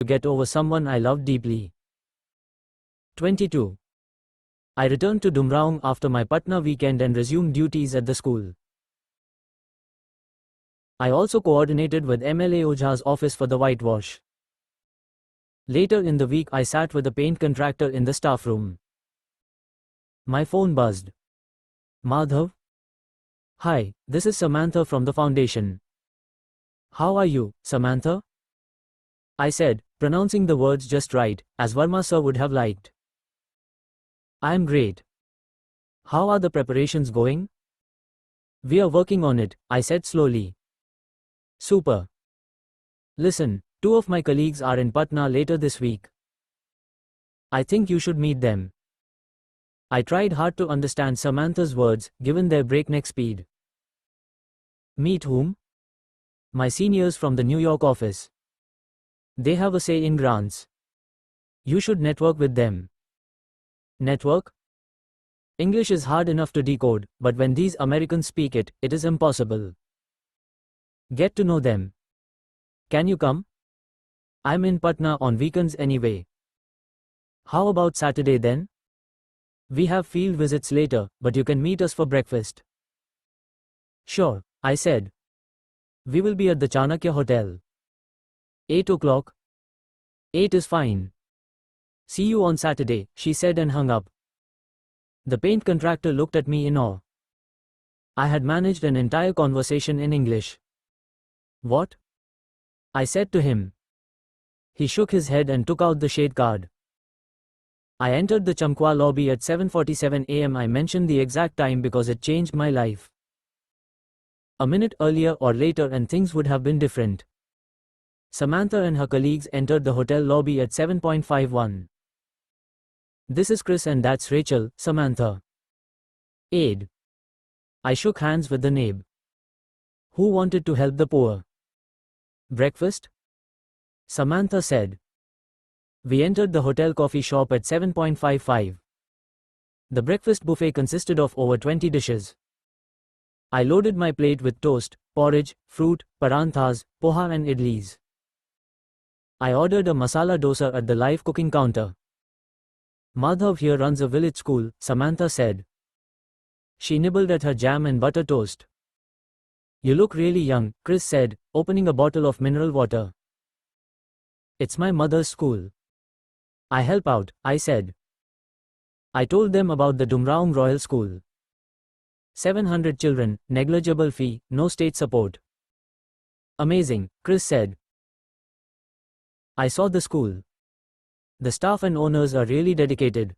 get over someone I loved deeply. 22. I returned to Dumraung after my Patna weekend and resumed duties at the school. I also coordinated with MLA Ojha's office for the whitewash. Later in the week I sat with a paint contractor in the staff room. My phone buzzed. Madhav? Hi, this is Samantha from the foundation. How are you, Samantha? I said, pronouncing the words just right, as Verma sir would have liked. I'm great. How are the preparations going? We are working on it, I said slowly. Super. Listen, 2 of my colleagues are in Patna later this week. I think you should meet them. I tried hard to understand Samantha's words, given their breakneck speed. Meet whom? My seniors from the New York office. They have a say in grants. You should network with them. Network? English is hard enough to decode, but when these Americans speak it, it is impossible. Get to know them. Can you come? I'm in Patna on weekends anyway. How about Saturday then? We have field visits later, but you can meet us for breakfast. Sure, I said. We will be at the Chanakya Hotel. 8 o'clock? 8 is fine. See you on Saturday, she said and hung up. The paint contractor looked at me in awe. I had managed an entire conversation in English. What? I said to him. He shook his head and took out the shade card. I entered the Chamkwa lobby at 7:47 a.m. I mentioned the exact time because it changed my life. A minute earlier or later and things would have been different. Samantha and her colleagues entered the hotel lobby at 7:51. This is Chris and that's Rachel, Samantha. Aide. I shook hands with the nabe. Who wanted to help the poor? Breakfast? Samantha said. We entered the hotel coffee shop at 7:55. The breakfast buffet consisted of over 20 dishes. I loaded my plate with toast, porridge, fruit, paranthas, poha and idlis. I ordered a masala dosa at the live cooking counter. Madhav here runs a village school, Samantha said. She nibbled at her jam and butter toast. You look really young, Chris said, opening a bottle of mineral water. It's my mother's school. I help out, I said. I told them about the Dumraung Royal School. 700 children, negligible fee, no state support. Amazing, Chris said. I saw the school. The staff and owners are really dedicated.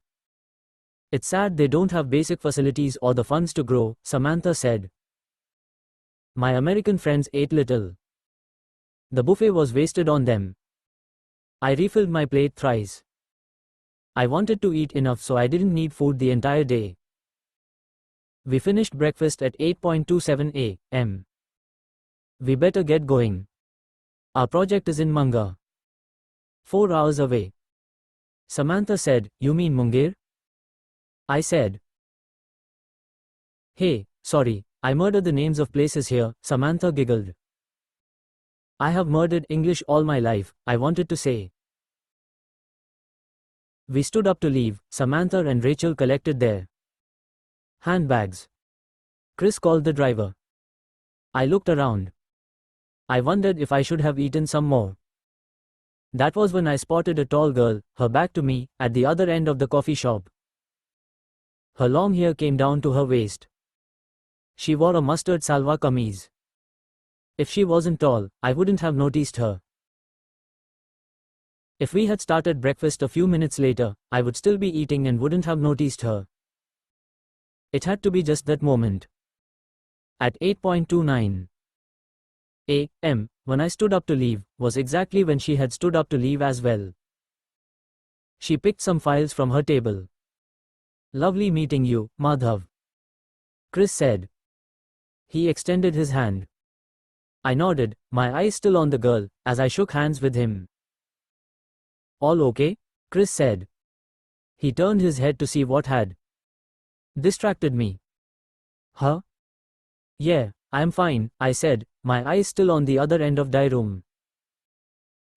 It's sad they don't have basic facilities or the funds to grow, Samantha said. My American friends ate little. The buffet was wasted on them. I refilled my plate thrice. I wanted to eat enough so I didn't need food the entire day. We finished breakfast at 8:27 a.m. We better get going. Our project is in Manga. 4 hours away. Samantha said, You mean Munger? I said. Hey, sorry, I murdered the names of places here, Samantha giggled. I have murdered English all my life, I wanted to say. We stood up to leave. Samantha and Rachel collected their handbags. Chris called the driver. I looked around. I wondered if I should have eaten some more. That was when I spotted a tall girl, her back to me, at the other end of the coffee shop. Her long hair came down to her waist. She wore a mustard salwar kameez. If she wasn't tall, I wouldn't have noticed her. If we had started breakfast a few minutes later, I would still be eating and wouldn't have noticed her. It had to be just that moment. At 8:29 a.m., when I stood up to leave, was exactly when she had stood up to leave as well. She picked some files from her table. Lovely meeting you, Madhav. Chris said. He extended his hand. I nodded, my eyes still on the girl, as I shook hands with him. All okay? Chris said. He turned his head to see what had distracted me. Huh? Yeah, I'm fine, I said, my eyes still on the other end of the room.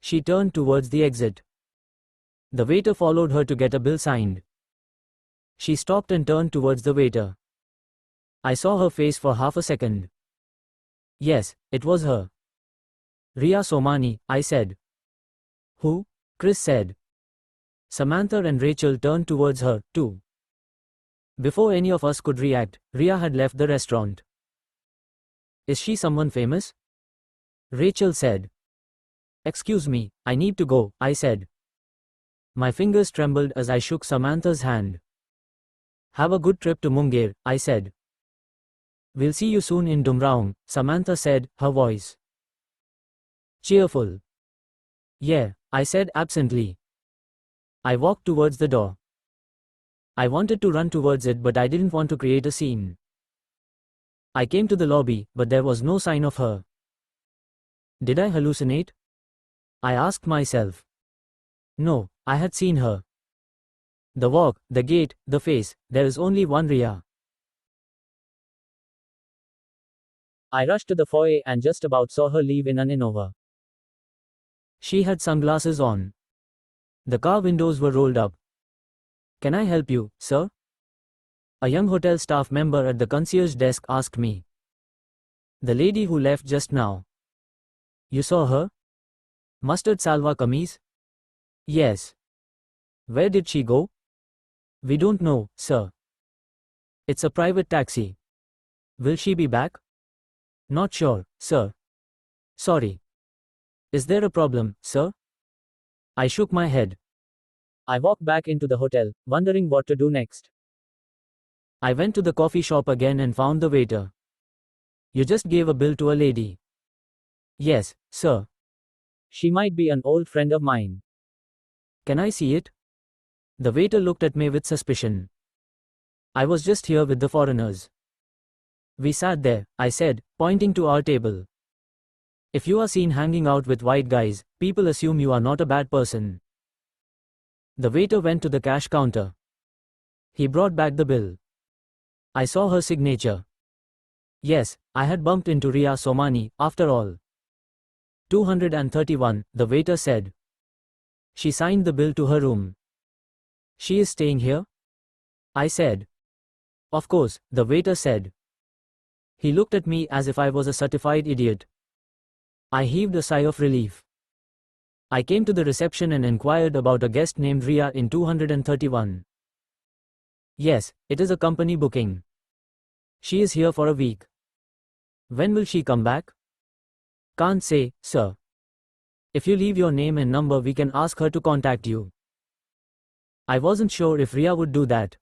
She turned towards the exit. The waiter followed her to get a bill signed. She stopped and turned towards the waiter. I saw her face for half a second. Yes, it was her. Riya Somani, I said. Who? Chris said. Samantha and Rachel turned towards her, too. Before any of us could react, Riya had left the restaurant. Is she someone famous? Rachel said. Excuse me, I need to go, I said. My fingers trembled as I shook Samantha's hand. Have a good trip to Munger, I said. We'll see you soon in Dumraung, Samantha said, her voice cheerful. Yeah, I said absently. I walked towards the door. I wanted to run towards it, but I didn't want to create a scene. I came to the lobby, but there was no sign of her. Did I hallucinate? I asked myself. No, I had seen her. The walk, the gait, the face, there is only one Riya. I rushed to the foyer and just about saw her leave in an Innova. She had sunglasses on. The car windows were rolled up. Can I help you, sir? A young hotel staff member at the concierge desk asked me. The lady who left just now. You saw her? Mustard salwa kameez? Yes. Where did she go? We don't know, sir. It's a private taxi. Will she be back? Not sure, sir. Sorry. Is there a problem, sir? I shook my head. I walked back into the hotel, wondering what to do next. I went to the coffee shop again and found the waiter. You just gave a bill to a lady. Yes, sir. She might be an old friend of mine. Can I see it? The waiter looked at me with suspicion. I was just here with the foreigners. We sat there, I said, pointing to our table. If you are seen hanging out with white guys, people assume you are not a bad person. The waiter went to the cash counter. He brought back the bill. I saw her signature. Yes, I had bumped into Riya Somani, after all. 231, the waiter said. She signed the bill to her room. She is staying here? I said. Of course, the waiter said. He looked at me as if I was a certified idiot. I heaved a sigh of relief. I came to the reception and inquired about a guest named Riya in 231. Yes, it is a company booking. She is here for a week. When will she come back? Can't say, sir. If you leave your name and number, we can ask her to contact you. I wasn't sure if Riya would do that.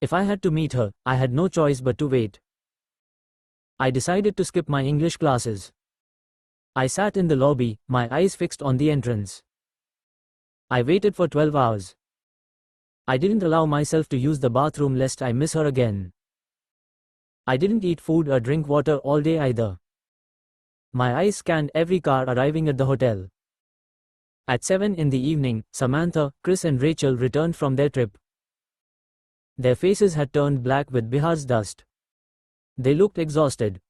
If I had to meet her, I had no choice but to wait. I decided to skip my English classes. I sat in the lobby, my eyes fixed on the entrance. I waited for 12 hours. I didn't allow myself to use the bathroom lest I miss her again. I didn't eat food or drink water all day either. My eyes scanned every car arriving at the hotel. At 7 in the evening, Samantha, Chris and Rachel returned from their trip. Their faces had turned black with Bihar's dust. They looked exhausted.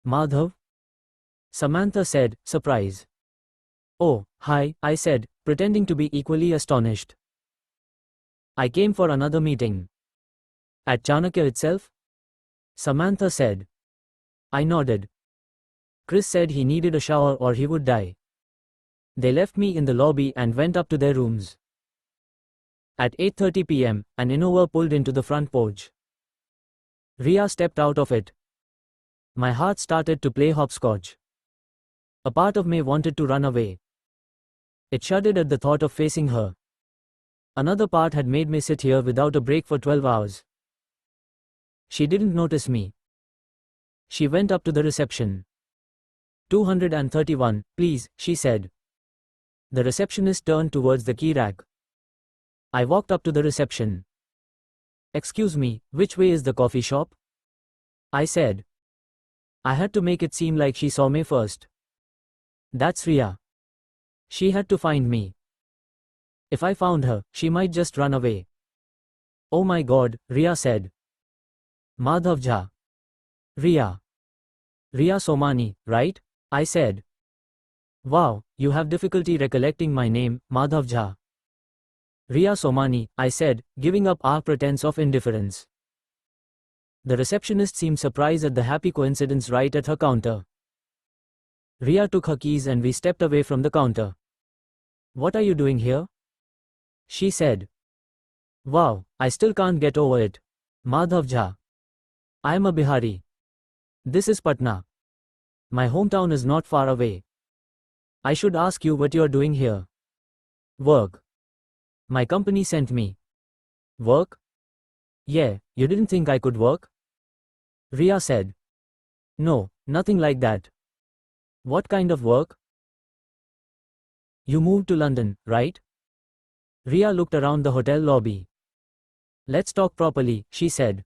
Madhav? Samantha said, surprise. Oh, hi, I said, pretending to be equally astonished. I came for another meeting. At Chanakya itself? Samantha said. I nodded. Chris said he needed a shower or he would die. They left me in the lobby and went up to their rooms. At 8:30 p.m., an Innova pulled into the front porch. Riya stepped out of it. My heart started to play hopscotch. A part of me wanted to run away. It shuddered at the thought of facing her. Another part had made me sit here without a break for 12 hours. She didn't notice me. She went up to the reception. 231, please, she said. The receptionist turned towards the key rack. I walked up to the reception. Excuse me, which way is the coffee shop? I said. I had to make it seem like she saw me first. That's Riya. She had to find me. If I found her, she might just run away. Oh my God, Riya said. Madhav Jha. Riya. Riya Somani, right? I said. Wow, you have difficulty recollecting my name, Madhav Jha. Riya Somani, I said, giving up our pretense of indifference. The receptionist seemed surprised at the happy coincidence right at her counter. Riya took her keys and we stepped away from the counter. What are you doing here? She said. Wow, I still can't get over it. Madhav Jha. I am a Bihari. This is Patna. My hometown is not far away. I should ask you what you are doing here. Work. My company sent me. Work? Yeah, you didn't think I could work? Riya said. No, nothing like that. What kind of work? You moved to London, right? Riya looked around the hotel lobby. Let's talk properly, she said.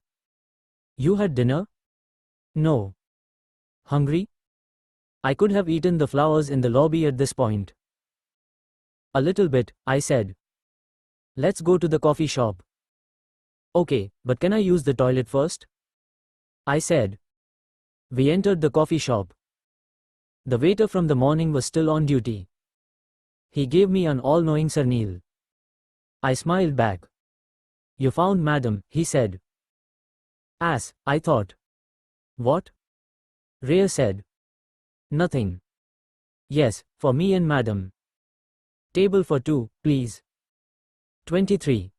You had dinner? No. Hungry? I could have eaten the flowers in the lobby at this point. A little bit, I said. Let's go to the coffee shop. Okay, but can I use the toilet first? I said. We entered the coffee shop. The waiter from the morning was still on duty. He gave me an all-knowing surneel. I smiled back. You found madam, he said. Ass, I thought. What? Riya said. Nothing. Yes, for me and madam. Table for two, please. 23.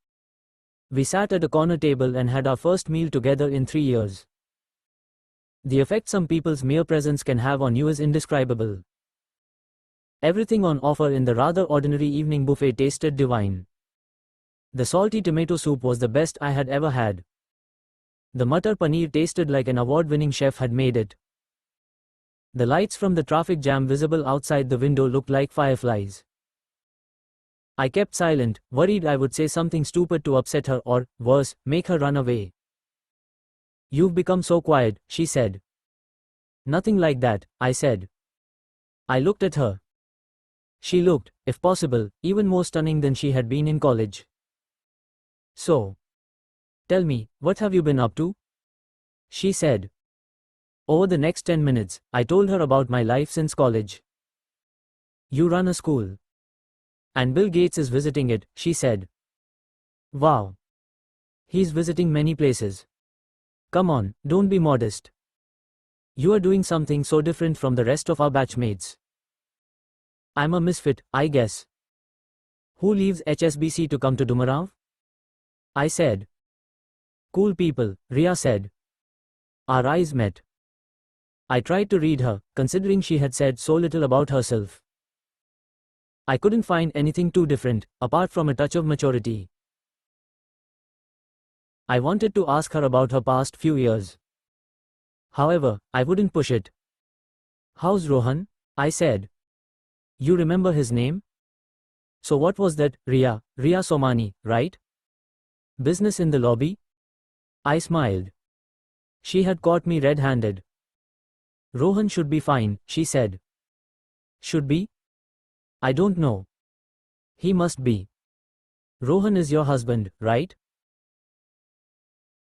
We sat at a corner table and had our first meal together in 3 years. The effect some people's mere presence can have on you is indescribable. Everything on offer in the rather ordinary evening buffet tasted divine. The salty tomato soup was the best I had ever had. The Matar Paneer tasted like an award-winning chef had made it. The lights from the traffic jam visible outside the window looked like fireflies. I kept silent, worried I would say something stupid to upset her or, worse, make her run away. You've become so quiet, she said. Nothing like that, I said. I looked at her. She looked, if possible, even more stunning than she had been in college. So, tell me, what have you been up to? She said. Over the next 10 minutes, I told her about my life since college. You run a school. And Bill Gates is visiting it, she said. Wow. He's visiting many places. Come on, don't be modest. You are doing something so different from the rest of our batchmates. I'm a misfit, I guess. Who leaves HSBC to come to Dumarav? I said. Cool people, Riya said. Our eyes met. I tried to read her, considering she had said so little about herself. I couldn't find anything too different, apart from a touch of maturity. I wanted to ask her about her past few years. However, I wouldn't push it. How's Rohan? I said. You remember his name? So what was that, Riya Somani, right? Business in the lobby? I smiled. She had caught me red-handed. Rohan should be fine, she said. Should be? I don't know. He must be. Rohan is your husband, right?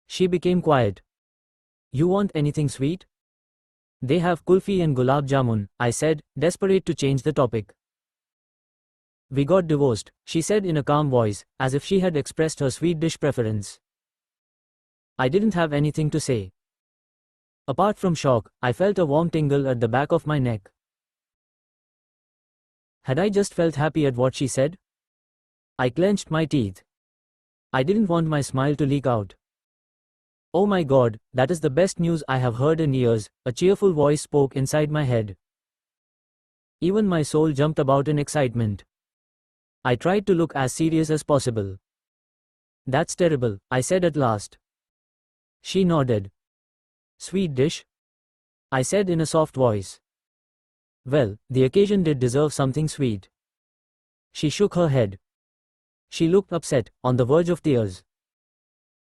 She became quiet. You want anything sweet? They have kulfi and gulab jamun, I said, desperate to change the topic. We got divorced, she said in a calm voice, as if she had expressed her sweet dish preference. I didn't have anything to say. Apart from shock, I felt a warm tingle at the back of my neck. Had I just felt happy at what she said? I clenched my teeth. I didn't want my smile to leak out. Oh my God, that is the best news I have heard in years, a cheerful voice spoke inside my head. Even my soul jumped about in excitement. I tried to look as serious as possible. That's terrible, I said at last. She nodded. Sweet dish? I said in a soft voice. Well, the occasion did deserve something sweet. She shook her head. She looked upset, on the verge of tears.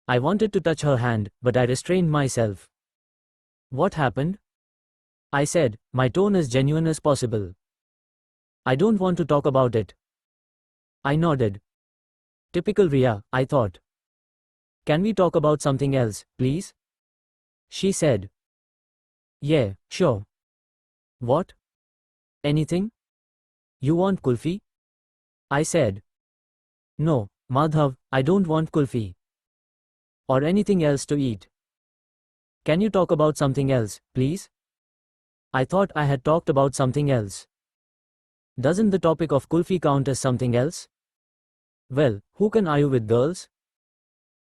I wanted to touch her hand, but I restrained myself. What happened? I said, my tone as genuine as possible. I don't want to talk about it. I nodded. Typical Riya, I thought. Can we talk about something else, please? She said. Yeah, sure. What? Anything? You want kulfi? I said. No, Madhav, I don't want kulfi. Or anything else to eat. Can you talk about something else, please? I thought I had talked about something else. Doesn't the topic of kulfi count as something else? Well, who can are you with, girls?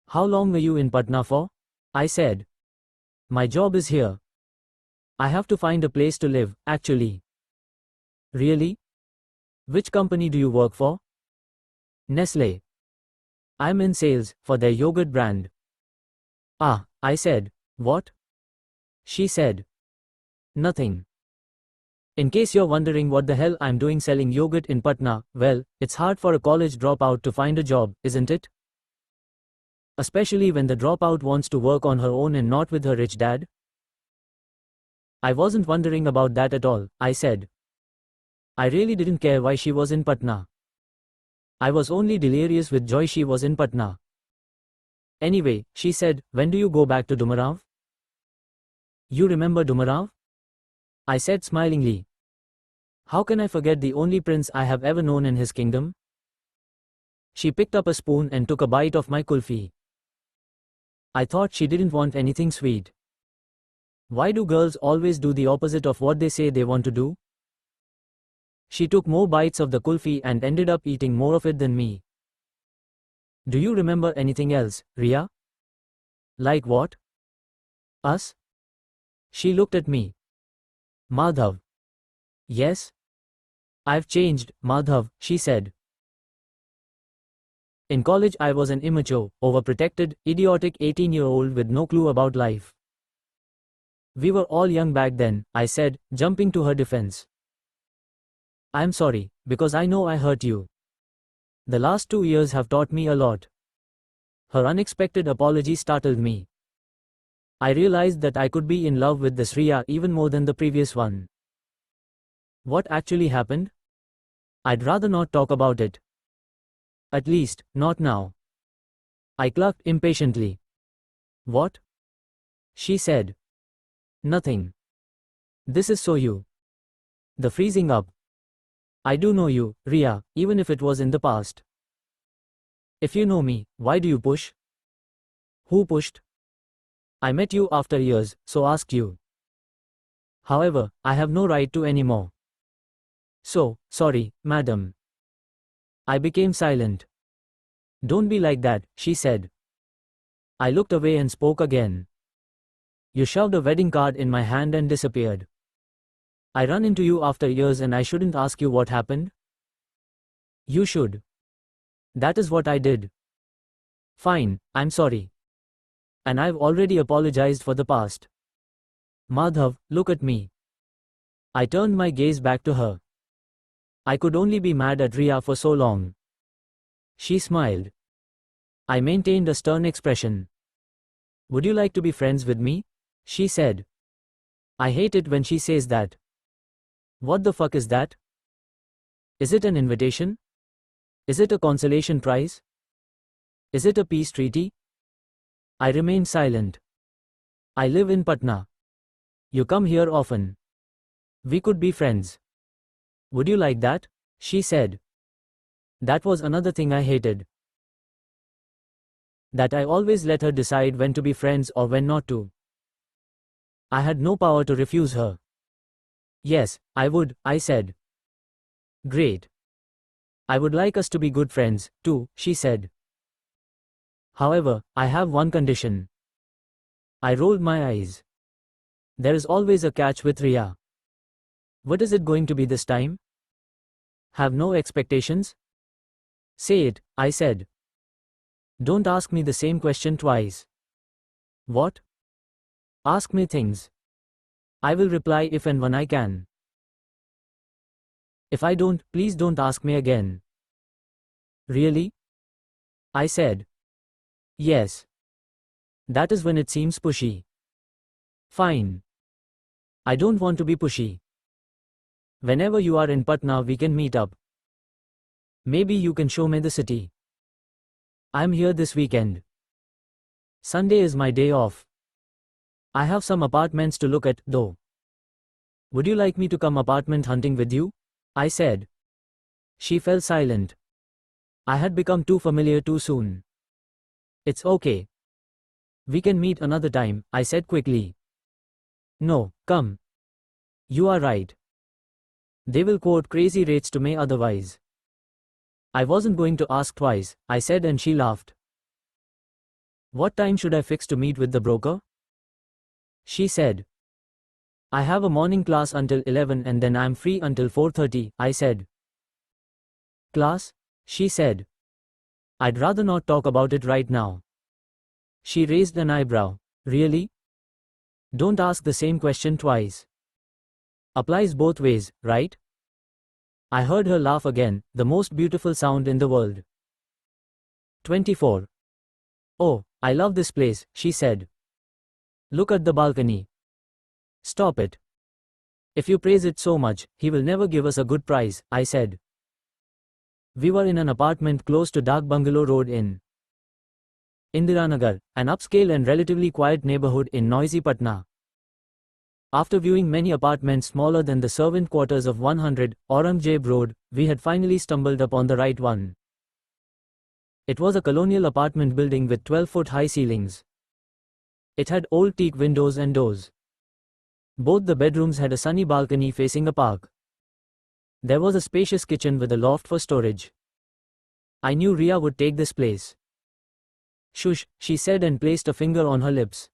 How long were you in Patna for? I said. My job is here. I have to find a place to live, actually. Really? Which company do you work for? Nestle. I'm in sales, for their yogurt brand. Ah, I said. What? She said. Nothing. In case you're wondering what the hell I'm doing selling yogurt in Patna, well, it's hard for a college dropout to find a job, isn't it? Especially when the dropout wants to work on her own and not with her rich dad. I wasn't wondering about that at all, I said. I really didn't care why she was in Patna. I was only delirious with joy she was in Patna. Anyway, she said, when do you go back to Dumarav? You remember Dumarav? I said smilingly. How can I forget the only prince I have ever known in his kingdom? She picked up a spoon and took a bite of my kulfi. I thought she didn't want anything sweet. Why do girls always do the opposite of what they say they want to do? She took more bites of the kulfi and ended up eating more of it than me. Do you remember anything else, Riya? Like what? Us? She looked at me. Madhav. Yes? I've changed, Madhav, she said. In college I was an immature, overprotected, idiotic 18-year-old with no clue about life. We were all young back then, I said, jumping to her defense. I'm sorry, because I know I hurt you. The last 2 years have taught me a lot. Her unexpected apology startled me. I realized that I could be in love with this Riya even more than the previous one. What actually happened? I'd rather not talk about it. At least, not now. I clucked impatiently. What? She said. Nothing. This is so you. The freezing up. I do know you, Riya, even if it was in the past. If you know me, why do you push? Who pushed? I met you after years, so asked you. However, I have no right to anymore. So, sorry, madam. I became silent. Don't be like that, she said. I looked away and spoke again. You shoved a wedding card in my hand and disappeared. I run into you after years and I shouldn't ask you what happened? You should. That is what I did. Fine, I'm sorry. And I've already apologized for the past. Madhav, look at me. I turned my gaze back to her. I could only be mad at Riya for so long. She smiled. I maintained a stern expression. Would you like to be friends with me? She said. I hate it when she says that. What the fuck is that? Is it an invitation? Is it a consolation prize? Is it a peace treaty? I remained silent. I live in Patna. You come here often. We could be friends. Would you like that? She said. That was another thing I hated. That I always let her decide when to be friends or when not to. I had no power to refuse her. Yes, I would, I said. Great. I would like us to be good friends, too, she said. However, I have one condition. I rolled my eyes. There is always a catch with Riya. What is it going to be this time? Have no expectations? Say it, I said. Don't ask me the same question twice. What? Ask me things. I will reply if and when I can. If I don't, please don't ask me again. Really? I said. Yes. That is when it seems pushy. Fine. I don't want to be pushy. Whenever you are in Patna, we can meet up. Maybe you can show me the city. I'm here this weekend. Sunday is my day off. I have some apartments to look at, though. Would you like me to come apartment hunting with you? I said. She fell silent. I had become too familiar too soon. It's okay. We can meet another time, I said quickly. No, come. You are right. They will quote crazy rates to me otherwise. I wasn't going to ask twice, I said, and she laughed. What time should I fix to meet with the broker? She said. I have a morning class until 11 and then I'm free until 4:30, I said. Class? She said. I'd rather not talk about it right now. She raised an eyebrow. Really? Don't ask the same question twice. Applies both ways, right? I heard her laugh again, the most beautiful sound in the world. 24. Oh, I love this place, she said. Look at the balcony. Stop it. If you praise it so much, he will never give us a good price, I said. We were in an apartment close to Dak Bungalow Road in Indiranagar, an upscale and relatively quiet neighborhood in noisy Patna. After viewing many apartments smaller than the servant quarters of 100 Aurangzeb Road, we had finally stumbled upon the right one. It was a colonial apartment building with 12-foot high ceilings. It had old teak windows and doors. Both the bedrooms had a sunny balcony facing a park. There was a spacious kitchen with a loft for storage. I knew Riya would take this place. Shush, she said and placed a finger on her lips.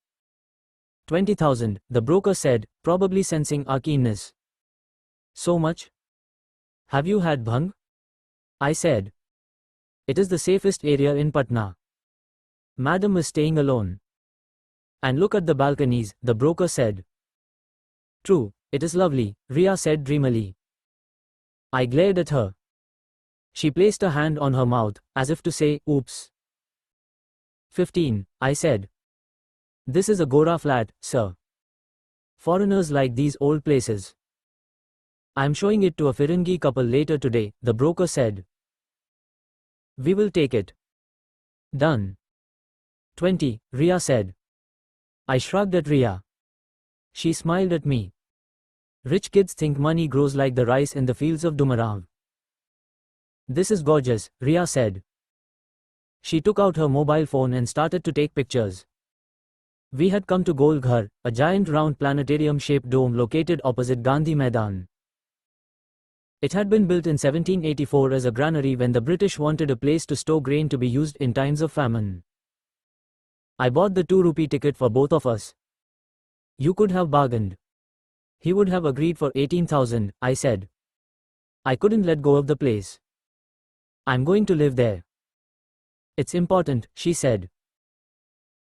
20,000, the broker said, probably sensing our keenness. So much? Have you had bhang? I said. It is the safest area in Patna. Madam is staying alone. And look at the balconies, the broker said. True, it is lovely, Riya said dreamily. I glared at her. She placed a hand on her mouth, as if to say, oops. 15, I said. This is a Gora flat, sir. Foreigners like these old places. I'm showing it to a Firangi couple later today, the broker said. We will take it. Done. 20, Riya said. I shrugged at Riya. She smiled at me. Rich kids think money grows like the rice in the fields of Dumarav. This is gorgeous, Riya said. She took out her mobile phone and started to take pictures. We had come to Gol Ghar, a giant round planetarium-shaped dome located opposite Gandhi Maidan. It had been built in 1784 as a granary when the British wanted a place to store grain to be used in times of famine. I bought the 2 rupee ticket for both of us. You could have bargained. He would have agreed for 18,000, I said. I couldn't let go of the place. I'm going to live there. It's important, she said.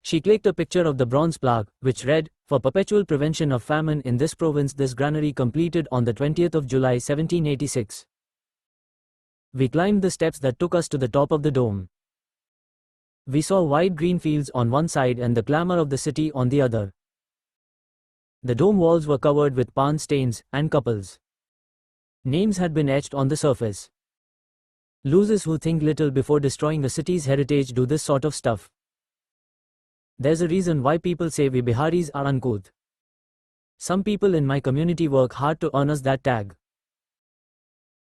She clicked a picture of the bronze plaque, which read, For perpetual prevention of famine in this province, this granary completed on the 20th of July 1786. We climbed the steps that took us to the top of the dome. We saw wide green fields on one side and the glamour of the city on the other. The dome walls were covered with pan stains and couples. Names had been etched on the surface. Losers who think little before destroying a city's heritage do this sort of stuff. There's a reason why people say we Biharis are uncouth. Some people in my community work hard to earn us that tag.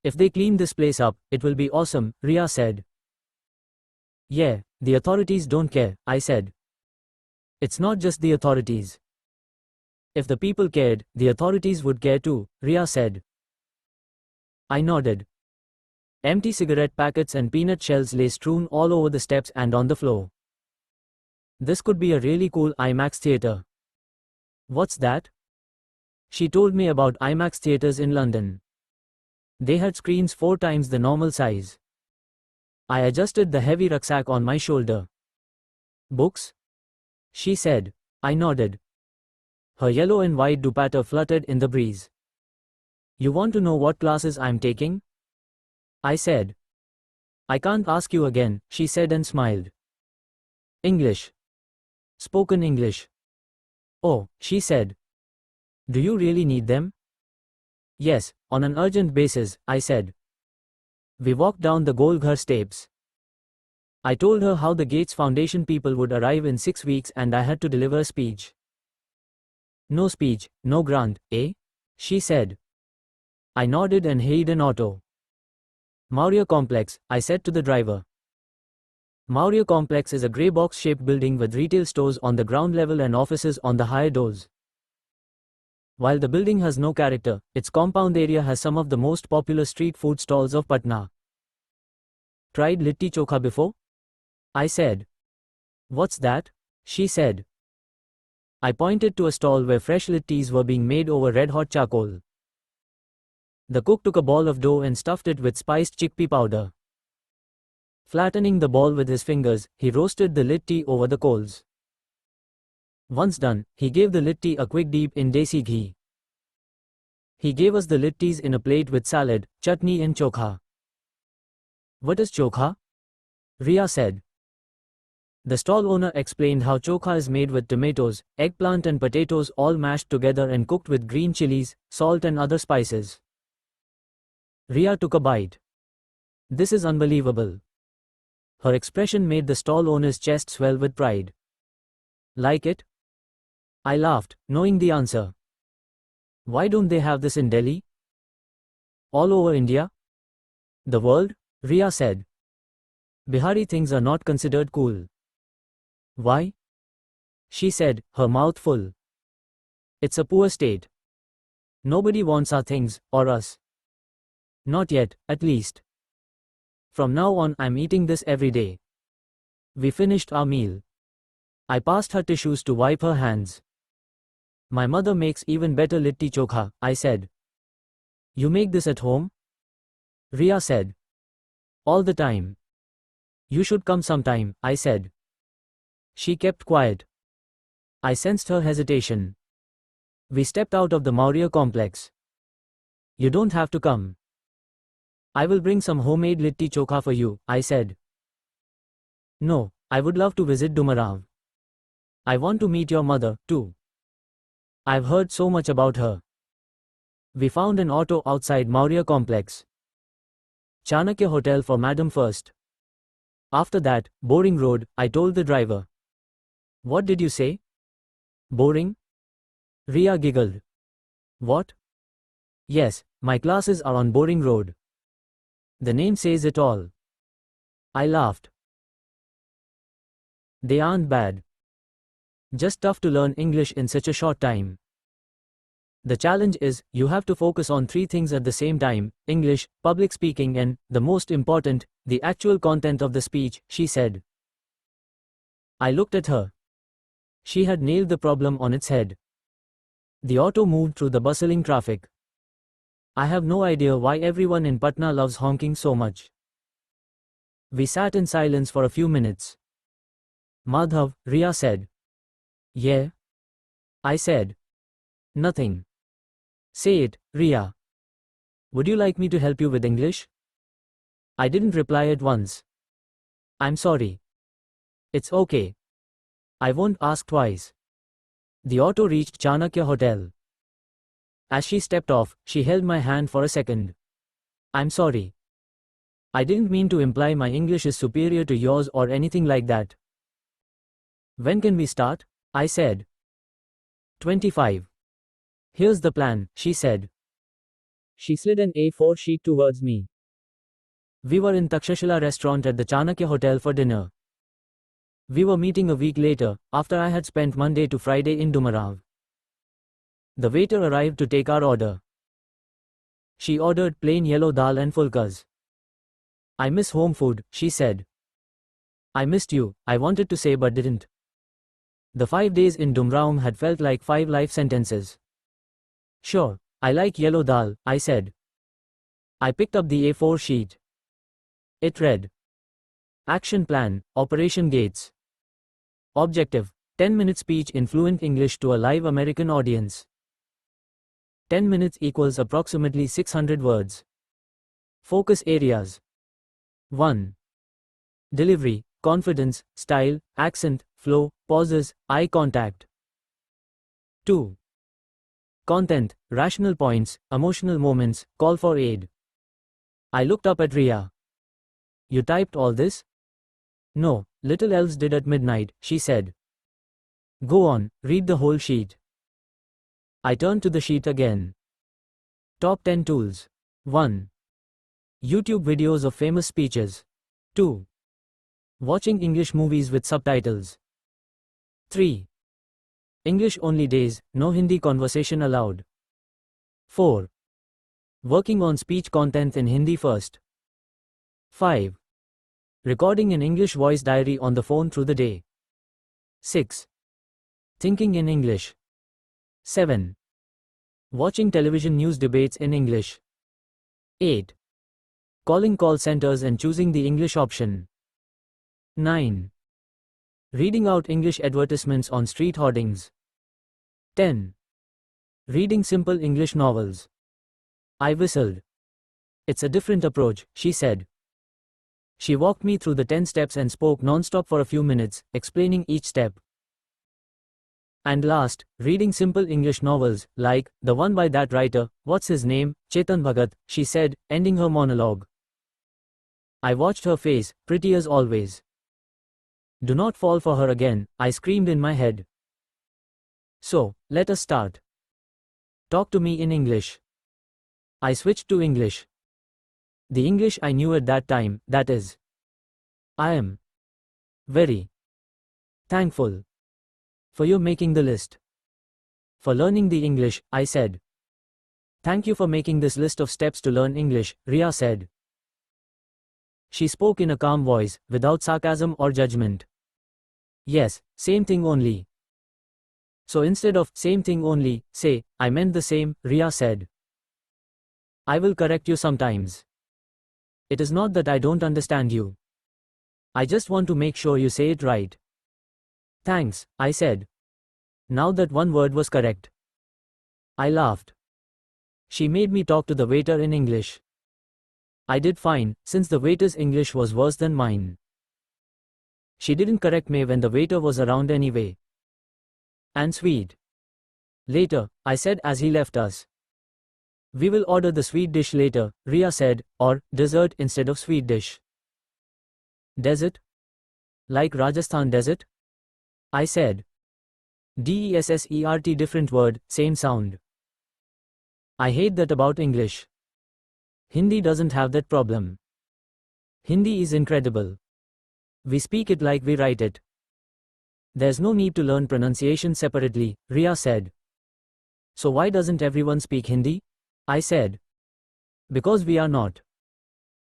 If they clean this place up, it will be awesome, Riya said. Yeah, the authorities don't care, I said. It's not just the authorities. If the people cared, the authorities would care too, Riya said. I nodded. Empty cigarette packets and peanut shells lay strewn all over the steps and on the floor. This could be a really cool IMAX theater. What's that? She told me about IMAX theaters in London. They had screens 4 times the normal size. I adjusted the heavy rucksack on my shoulder. Books? She said. I nodded. Her yellow and white dupatta fluttered in the breeze. You want to know what classes I'm taking? I said. I can't ask you again, she said and smiled. English. Spoken English. Oh, she said. Do you really need them? Yes, on an urgent basis, I said. We walked down the Gol Ghar steps. I told her how the Gates Foundation people would arrive in 6 weeks and I had to deliver a speech. No speech, no grant, eh? She said. I nodded and hailed an auto. Maurya Complex, I said to the driver. Maurya Complex is a grey box-shaped building with retail stores on the ground level and offices on the higher doors. While the building has no character, its compound area has some of the most popular street food stalls of Patna. Tried litti chokha before? I said. What's that? She said. I pointed to a stall where fresh littis were being made over red-hot charcoal. The cook took a ball of dough and stuffed it with spiced chickpea powder. Flattening the ball with his fingers, he roasted the litti over the coals. Once done, he gave the litti a quick dip in desi ghee. He gave us the littis in a plate with salad, chutney and chokha. What is chokha? Riya said. The stall owner explained how chokha is made with tomatoes, eggplant and potatoes all mashed together and cooked with green chilies, salt and other spices. Riya took a bite. This is unbelievable. Her expression made the stall owner's chest swell with pride. Like it? I laughed, knowing the answer. Why don't they have this in Delhi? All over India? The world? Riya said. Bihari things are not considered cool. Why? She said, her mouth full. It's a poor state. Nobody wants our things, or us. Not yet, at least. From now on, I'm eating this every day. We finished our meal. I passed her tissues to wipe her hands. My mother makes even better litti chokha, I said. You make this at home? Riya said. All the time. You should come sometime, I said. She kept quiet. I sensed her hesitation. We stepped out of the Maurya complex. You don't have to come. I will bring some homemade litti chokha for you, I said. No, I would love to visit Dumarav. I want to meet your mother, too. I've heard so much about her. We found an auto outside Maurya complex. Chanakya Hotel for Madam first. After that, Boring Road, I told the driver. What did you say? Boring? Riya giggled. What? Yes, my classes are on Boring Road. The name says it all. I laughed. They aren't bad. Just tough to learn English in such a short time. The challenge is, you have to focus on 3 things at the same time: English, public speaking and, the most important, the actual content of the speech, she said. I looked at her. She had nailed the problem on its head. The auto moved through the bustling traffic. I have no idea why everyone in Patna loves honking so much. We sat in silence for a few minutes. Madhav, Riya said. Yeah? I said. Nothing. Say it, Riya. Would you like me to help you with English? I didn't reply at once. I'm sorry. It's okay. I won't ask twice. The auto reached Chanakya Hotel. As she stepped off, she held my hand for a second. I'm sorry. I didn't mean to imply my English is superior to yours or anything like that. When can we start? I said. 25. Here's the plan, she said. She slid an A4 sheet towards me. We were in Takshashila restaurant at the Chanakya Hotel for dinner. We were meeting a week later, after I had spent Monday to Friday in Dumarav. The waiter arrived to take our order. She ordered plain yellow dal and fulkas. I miss home food, she said. I missed you, I wanted to say but didn't. The 5 days in Dumraum had felt like 5 life sentences. Sure, I like yellow dal, I said. I picked up the A4 sheet. It read. Action Plan, Operation Gates. Objective, 10-minute speech in fluent English to a live American audience. 10 minutes equals approximately 600 words. Focus areas. 1. Delivery, confidence, style, accent, flow, pauses, eye contact. 2. Content, rational points, emotional moments, call for aid. I looked up at Riya. You typed all this? No, little elves did at midnight, she said. Go on, read the whole sheet. I turned to the sheet again. Top 10 tools. 1. YouTube videos of famous speeches. 2. Watching English movies with subtitles. 3. English only days, no Hindi conversation allowed. 4. Working on speech content in Hindi first. 5. Recording an English voice diary on the phone through the day. 6. Thinking in English. 7. Watching television news debates in English. 8. Calling call centers and choosing the English option. 9. Reading out English advertisements on street hoardings. 10. Reading simple English novels. I whistled. It's a different approach, she said. She walked me through the 10 steps and spoke non-stop for a few minutes, explaining each step. And last, reading simple English novels, like the one by that writer, what's his name, Chetan Bhagat, she said, ending her monologue. I watched her face, pretty as always. Do not fall for her again, I screamed in my head. So, let us start. Talk to me in English. I switched to English. The English I knew at that time, that is. I am very thankful for you making the list. For learning the English, I said. Thank you for making this list of steps to learn English, Riya said. She spoke in a calm voice, without sarcasm or judgment. Yes, same thing only. So instead of same thing only, say, I meant the same, Riya said. I will correct you sometimes. It is not that I don't understand you. I just want to make sure you say it right. Thanks, I said. Now that one word was correct. I laughed. She made me talk to the waiter in English. I did fine, since the waiter's English was worse than mine. She didn't correct me when the waiter was around anyway. And sweet. Later, I said as he left us. We will order the sweet dish later, Riya said, or dessert instead of sweet dish. Desert? Like Rajasthan desert? I said. Dessert, different word, same sound. I hate that about English. Hindi doesn't have that problem. Hindi is incredible. We speak it like we write it. There's no need to learn pronunciation separately, Riya said. So why doesn't everyone speak Hindi? I said. Because we are not.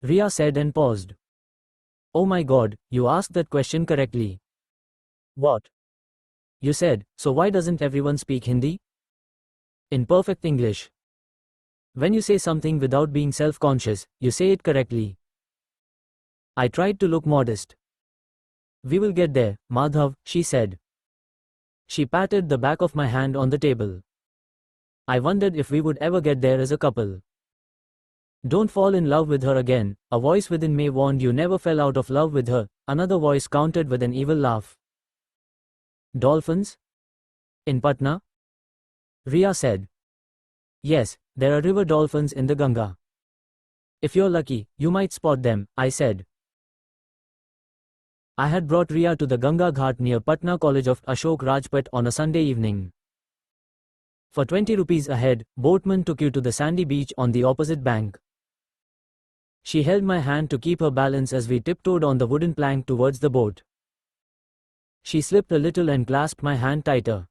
Riya said and paused. Oh my God, you asked that question correctly. What? You said, so why doesn't everyone speak Hindi? In perfect English. When you say something without being self-conscious, you say it correctly. I tried to look modest. We will get there, Madhav, she said. She patted the back of my hand on the table. I wondered if we would ever get there as a couple. Don't fall in love with her again, a voice within me warned. You never fell out of love with her, another voice countered with an evil laugh. Dolphins? In Patna? Riya said. Yes, there are river dolphins in the Ganga. If you're lucky, you might spot them, I said. I had brought Riya to the Ganga Ghat near Patna College of Ashok Rajpat on a Sunday evening. For 20 rupees a head, boatman took you to the sandy beach on the opposite bank. She held my hand to keep her balance as we tiptoed on the wooden plank towards the boat. She slipped a little and clasped my hand tighter.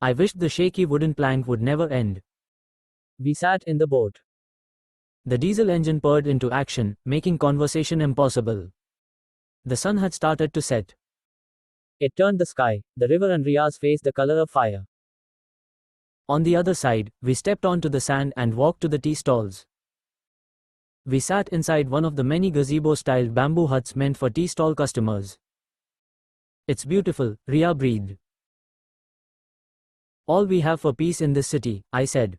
I wished the shaky wooden plank would never end. We sat in the boat. The diesel engine purred into action, making conversation impossible. The sun had started to set. It turned the sky, the river and Riya's face the color of fire. On the other side, we stepped onto the sand and walked to the tea stalls. We sat inside one of the many gazebo-styled bamboo huts meant for tea stall customers. It's beautiful, Riya breathed. All we have for peace in this city, I said.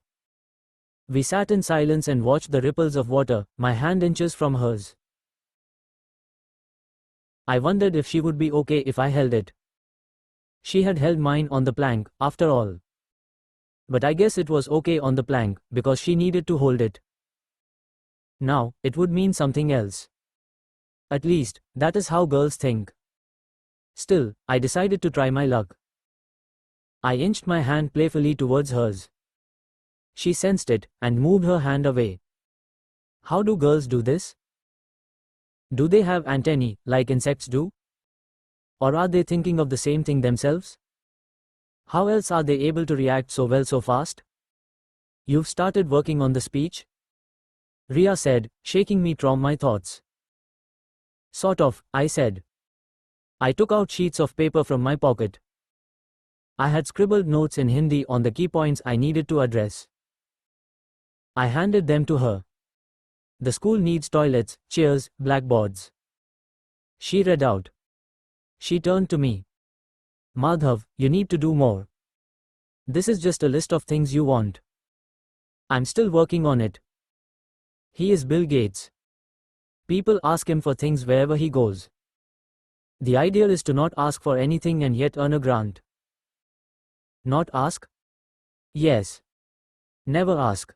We sat in silence and watched the ripples of water, my hand inches from hers. I wondered if she would be okay if I held it. She had held mine on the plank, after all. But I guess it was okay on the plank, because she needed to hold it. Now, it would mean something else. At least, that is how girls think. Still, I decided to try my luck. I inched my hand playfully towards hers. She sensed it, and moved her hand away. How do girls do this? Do they have antennae, like insects do? Or are they thinking of the same thing themselves? How else are they able to react so well so fast? You've started working on the speech? Riya said, shaking me from my thoughts. Sort of, I said. I took out sheets of paper from my pocket. I had scribbled notes in Hindi on the key points I needed to address. I handed them to her. The school needs toilets, chairs, blackboards. She read out. She turned to me. Madhav, you need to do more. This is just a list of things you want. I'm still working on it. He is Bill Gates. People ask him for things wherever he goes. The idea is to not ask for anything and yet earn a grant. Not ask? Yes. Never ask.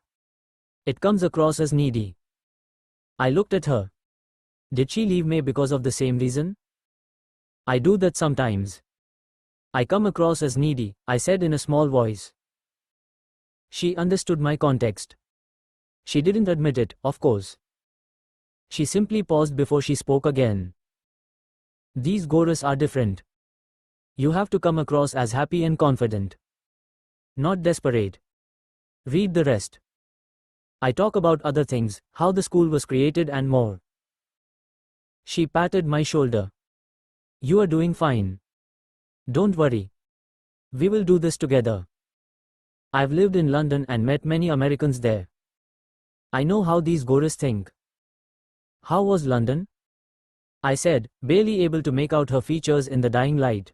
It comes across as needy. I looked at her. Did she leave me because of the same reason? I do that sometimes. I come across as needy, I said in a small voice. She understood my context. She didn't admit it, of course. She simply paused before she spoke again. These gurus are different. You have to come across as happy and confident. Not desperate. Read the rest. I talk about other things, how the school was created and more. She patted my shoulder. You are doing fine. Don't worry. We will do this together. I've lived in London and met many Americans there. I know how these gurus think. How was London? I said, barely able to make out her features in the dying light.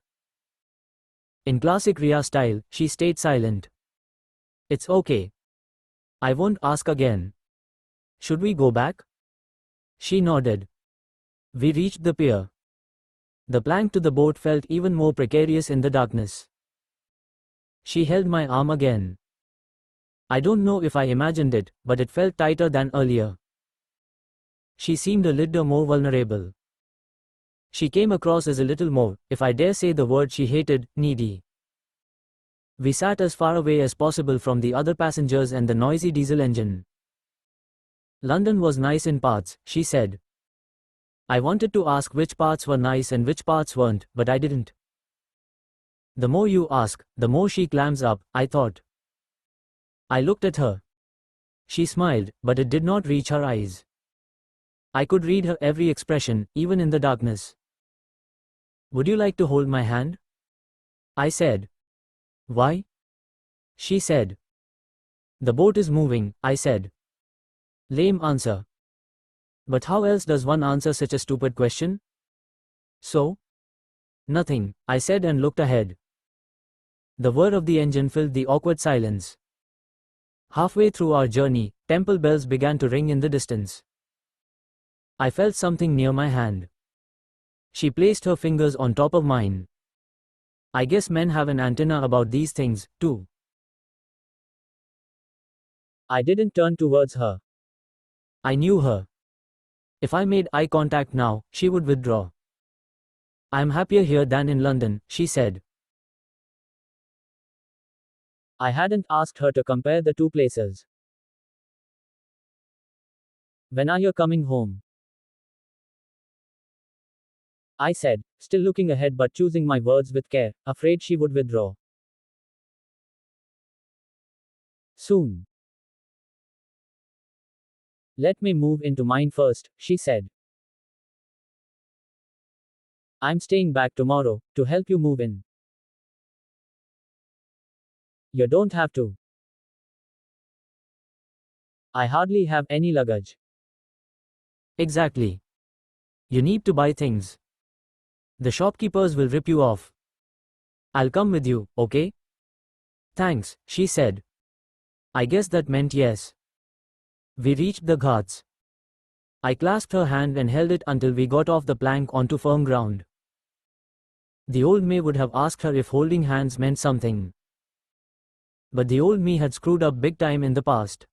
In classic Riya style, she stayed silent. It's okay. I won't ask again. Should we go back? She nodded. We reached the pier. The plank to the boat felt even more precarious in the darkness. She held my arm again. I don't know if I imagined it, but it felt tighter than earlier. She seemed a little more vulnerable. She came across as a little more, if I dare say the word she hated, needy. We sat as far away as possible from the other passengers and the noisy diesel engine. London was nice in parts, she said. I wanted to ask which parts were nice and which parts weren't, but I didn't. The more you ask, the more she clams up, I thought. I looked at her. She smiled, but it did not reach her eyes. I could read her every expression, even in the darkness. Would you like to hold my hand? I said. Why? She said. The boat is moving, I said. Lame answer. But how else does one answer such a stupid question? So? Nothing, I said and looked ahead. The whir of the engine filled the awkward silence. Halfway through our journey, temple bells began to ring in the distance. I felt something near my hand. She placed her fingers on top of mine. I guess men have an antenna about these things, too. I didn't turn towards her. I knew her. If I made eye contact now, she would withdraw. I'm happier here than in London, she said. I hadn't asked her to compare the two places. When are you coming home? I said, still looking ahead but choosing my words with care, afraid she would withdraw. Soon. Let me move into mine first, she said. I'm staying back tomorrow, to help you move in. You don't have to. I hardly have any luggage. Exactly. You need to buy things. The shopkeepers will rip you off. I'll come with you, okay? Thanks, she said. I guess that meant yes. We reached the ghats. I clasped her hand and held it until we got off the plank onto firm ground. The old me would have asked her if holding hands meant something. But the old me had screwed up big time in the past.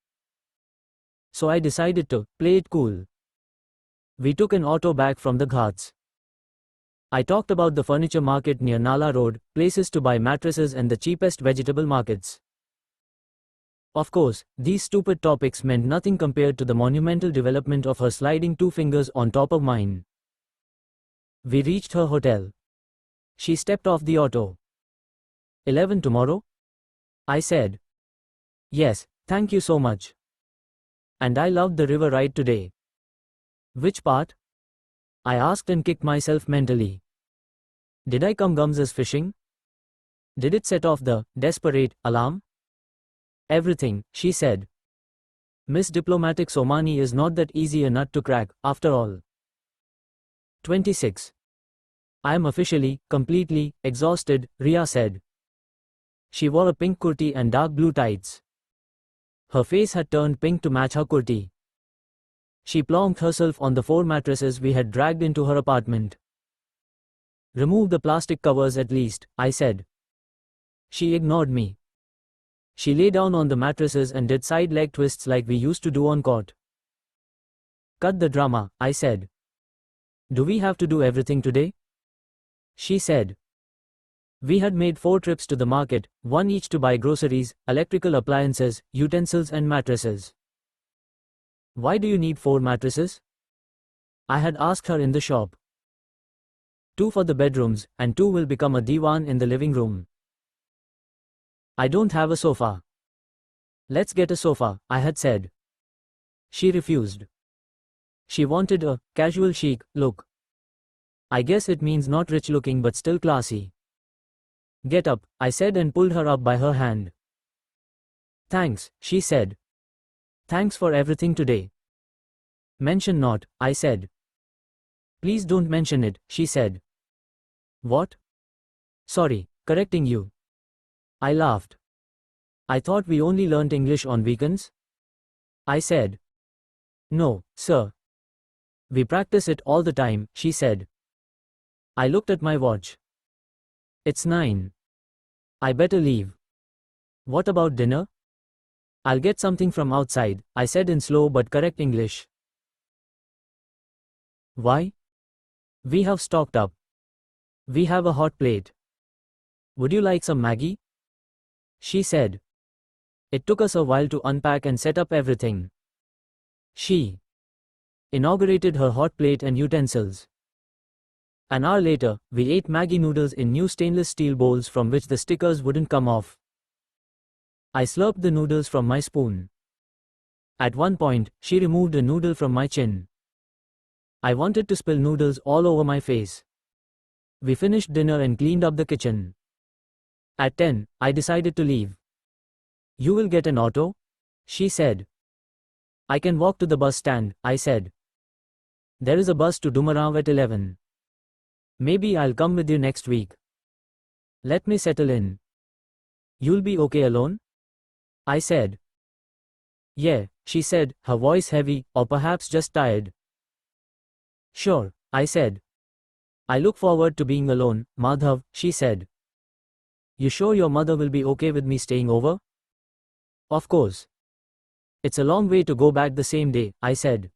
So I decided to play it cool. We took an auto back from the ghats. I talked about the furniture market near Nala Road, places to buy mattresses and the cheapest vegetable markets. Of course, these stupid topics meant nothing compared to the monumental development of her sliding 2 fingers on top of mine. We reached her hotel. She stepped off the auto. 11 tomorrow? I said. Yes, thank you so much. And I loved the river ride today. Which part? I asked and kicked myself mentally. Did I come gums as fishing? Did it set off the desperate alarm? Everything, she said. Miss Diplomatic Somani is not that easy a nut to crack, after all. 26. I am officially, completely, exhausted, Riya said. She wore a pink kurti and dark blue tights. Her face had turned pink to match her kurti. She plonked herself on the 4 mattresses we had dragged into her apartment. Remove the plastic covers at least, I said. She ignored me. She lay down on the mattresses and did side leg twists like we used to do on court. Cut the drama, I said. Do we have to do everything today? She said. We had made 4 trips to the market, 1 each to buy groceries, electrical appliances, utensils and mattresses. Why do you need 4 mattresses? I had asked her in the shop. 2 for the bedrooms, and 2 will become a divan in the living room. I don't have a sofa. Let's get a sofa, I had said. She refused. She wanted a casual chic look. I guess it means not rich looking but still classy. Get up, I said and pulled her up by her hand. Thanks, she said. Thanks for everything today. Mention not, I said. Please don't mention it, she said. What? Sorry, correcting you. I laughed. I thought we only learnt English on weekends? I said. No, sir. We practice it all the time, she said. I looked at my watch. It's 9. I better leave. What about dinner? I'll get something from outside, I said in slow but correct English. Why? We have stocked up. We have a hot plate. Would you like some Maggie? She said. It took us a while to unpack and set up everything. She inaugurated her hot plate and utensils. An hour later, we ate Maggie noodles in new stainless steel bowls from which the stickers wouldn't come off. I slurped the noodles from my spoon. At one point, she removed a noodle from my chin. I wanted to spill noodles all over my face. We finished dinner and cleaned up the kitchen. At 10, I decided to leave. You will get an auto? She said. I can walk to the bus stand, I said. There is a bus to Dumarav at 11. Maybe I'll come with you next week. Let me settle in. You'll be okay alone? I said. Yeah, she said, her voice heavy, or perhaps just tired. Sure, I said. I look forward to being alone, Madhav, she said. You sure your mother will be okay with me staying over? Of course. It's a long way to go back the same day, I said.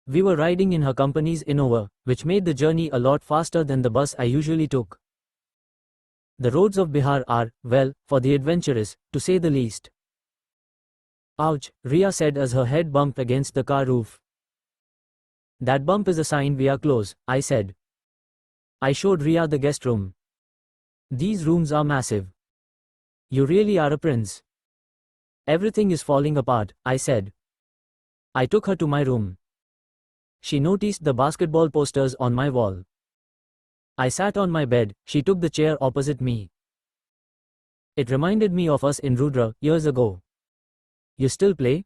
We were riding in her company's Innova, which made the journey a lot faster than the bus I usually took. The roads of Bihar are, well, for the adventurous, to say the least. Ouch, Riya said as her head bumped against the car roof. That bump is a sign we are close, I said. I showed Riya the guest room. These rooms are massive. You really are a prince. Everything is falling apart, I said. I took her to my room. She noticed the basketball posters on my wall. I sat on my bed, she took the chair opposite me. It reminded me of us in Rudra, years ago. You still play?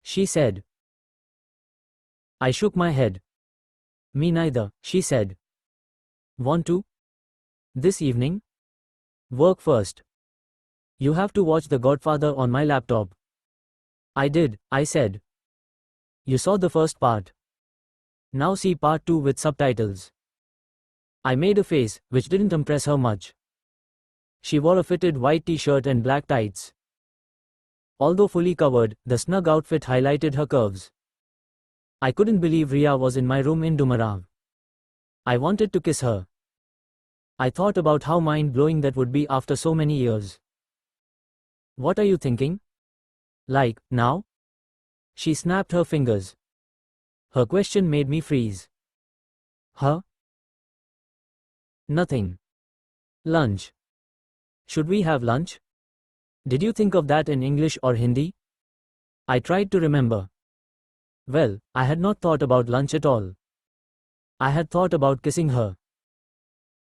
She said. I shook my head. Me neither, she said. Want to? This evening? Work first. You have to watch The Godfather on my laptop. I did, I said. You saw the first part. Now see part 2 with subtitles. I made a face, which didn't impress her much. She wore a fitted white t-shirt and black tights. Although fully covered, the snug outfit highlighted her curves. I couldn't believe Riya was in my room in Dumarav. I wanted to kiss her. I thought about how mind-blowing that would be after so many years. What are you thinking? Like, now? She snapped her fingers. Her question made me freeze. Huh? Nothing. Lunch. Should we have lunch? Did you think of that in English or Hindi? I tried to remember. Well, I had not thought about lunch at all. I had thought about kissing her.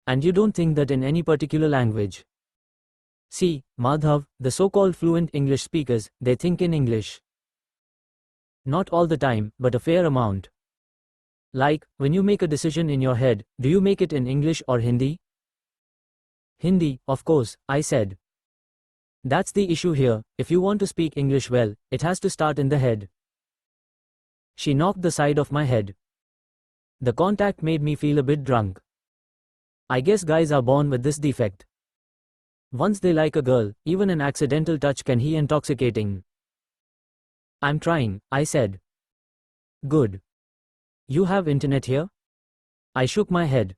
And you don't think that in any particular language. See, Madhav, the so-called fluent English speakers, they think in English. Not all the time, but a fair amount. Like, when you make a decision in your head, do you make it in English or Hindi? Hindi, of course, I said. That's the issue here. If you want to speak English well, it has to start in the head. She knocked the side of my head. The contact made me feel a bit drunk. I guess guys are born with this defect. Once they like a girl, even an accidental touch can be intoxicating. I'm trying, I said. Good. You have internet here? I shook my head.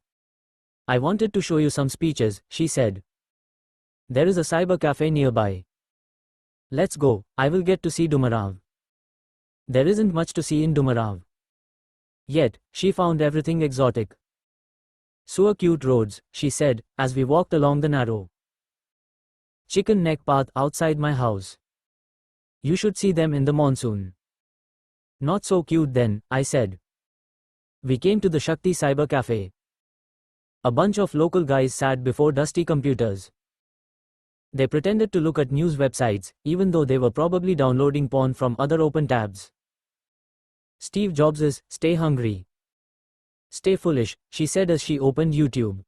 I wanted to show you some speeches, she said. There is a cyber cafe nearby. Let's go, I will get to see Dumarav. There isn't much to see in Dumarav. Yet, she found everything exotic. So cute roads, she said, as we walked along the narrow chicken neck path outside my house. You should see them in the monsoon. Not so cute then, I said. We came to the Shakti Cyber Cafe. A bunch of local guys sat before dusty computers. They pretended to look at news websites, even though they were probably downloading porn from other open tabs. Steve Jobs' "Stay hungry. Stay foolish," she said as she opened YouTube.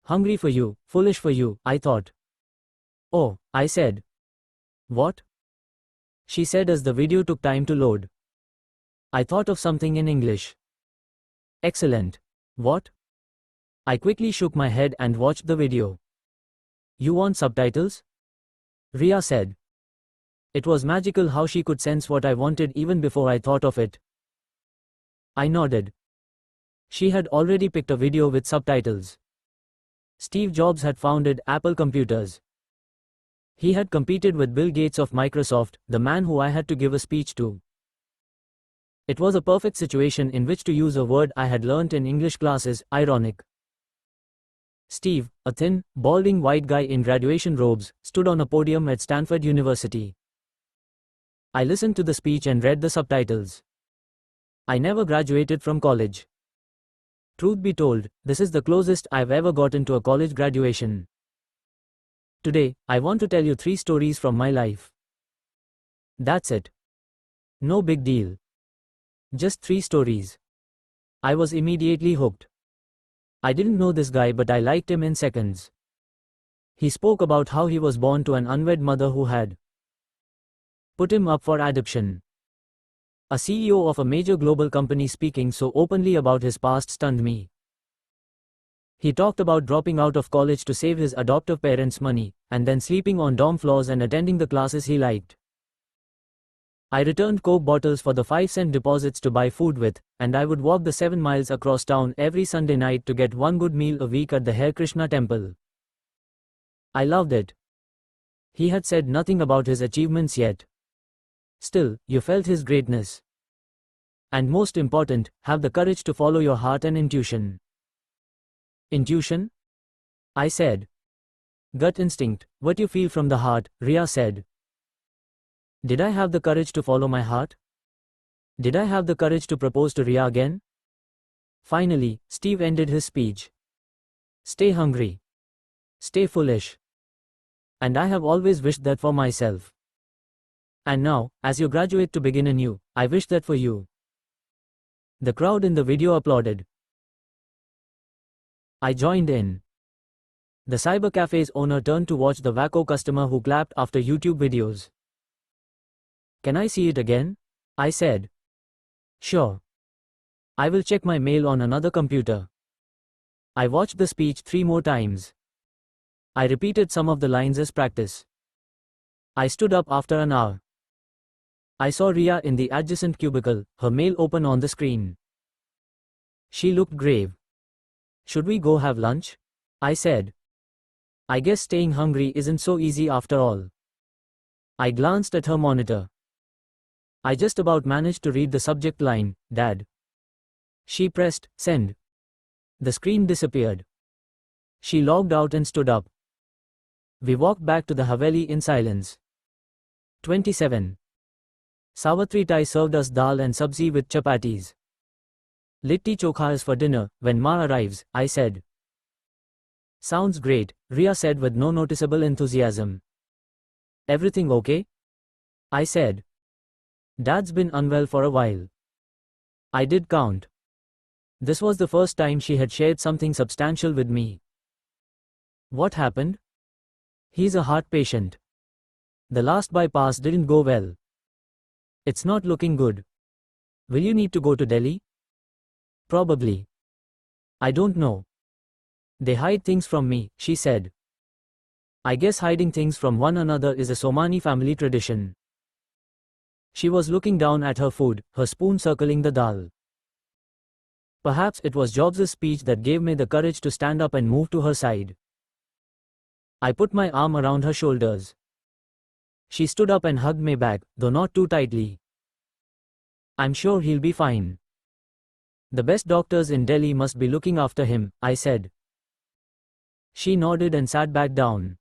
Hungry for you, foolish for you, I thought. Oh, I said. What? She said as the video took time to load. I thought of something in English. Excellent. What? I quickly shook my head and watched the video. You want subtitles? Riya said. It was magical how she could sense what I wanted even before I thought of it. I nodded. She had already picked a video with subtitles. Steve Jobs had founded Apple Computers. He had competed with Bill Gates of Microsoft, the man who I had to give a speech to. It was a perfect situation in which to use a word I had learnt in English classes, ironic. Steve, a thin, balding white guy in graduation robes, stood on a podium at Stanford University. I listened to the speech and read the subtitles. I never graduated from college. Truth be told, this is the closest I've ever gotten to a college graduation. Today, I want to tell you 3 stories from my life. That's it. No big deal. Just 3 stories. I was immediately hooked. I didn't know this guy, but I liked him in seconds. He spoke about how he was born to an unwed mother who had put him up for adoption. A CEO of a major global company speaking so openly about his past stunned me. He talked about dropping out of college to save his adoptive parents money, and then sleeping on dorm floors and attending the classes he liked. I returned Coke bottles for the 5-cent deposits to buy food with, and I would walk the 7 miles across town every Sunday night to get one good meal a week at the Hare Krishna temple. I loved it. He had said nothing about his achievements yet. Still, you felt his greatness. And most important, have the courage to follow your heart and intuition. Intuition? I said. Gut instinct, what you feel from the heart, Riya said. Did I have the courage to follow my heart? Did I have the courage to propose to Riya again? Finally, Steve ended his speech. Stay hungry. Stay foolish. And I have always wished that for myself. And now, as you graduate to begin anew, I wish that for you. The crowd in the video applauded. I joined in. The cyber cafe's owner turned to watch the wacko customer who clapped after YouTube videos. Can I see it again? I said. Sure. I will check my mail on another computer. I watched the speech 3 more times. I repeated some of the lines as practice. I stood up after an hour. I saw Riya in the adjacent cubicle, her mail open on the screen. She looked grave. Should we go have lunch? I said. I guess staying hungry isn't so easy after all. I glanced at her monitor. I just about managed to read the subject line, Dad. She pressed send. The screen disappeared. She logged out and stood up. We walked back to the Haveli in silence. 27. Savitri Tai served us dal and sabzi with chapatis. Litti chokha is for dinner, when Ma arrives, I said. Sounds great, Riya said with no noticeable enthusiasm. Everything okay? I said. Dad's been unwell for a while. I did count. This was the first time she had shared something substantial with me. What happened? He's a heart patient. The last bypass didn't go well. It's not looking good. Will you need to go to Delhi? Probably. I don't know. They hide things from me, she said. I guess hiding things from one another is a Somani family tradition. She was looking down at her food, her spoon circling the dal. Perhaps it was Jobs' speech that gave me the courage to stand up and move to her side. I put my arm around her shoulders. She stood up and hugged me back, though not too tightly. I'm sure he'll be fine. The best doctors in Delhi must be looking after him, I said. She nodded and sat back down.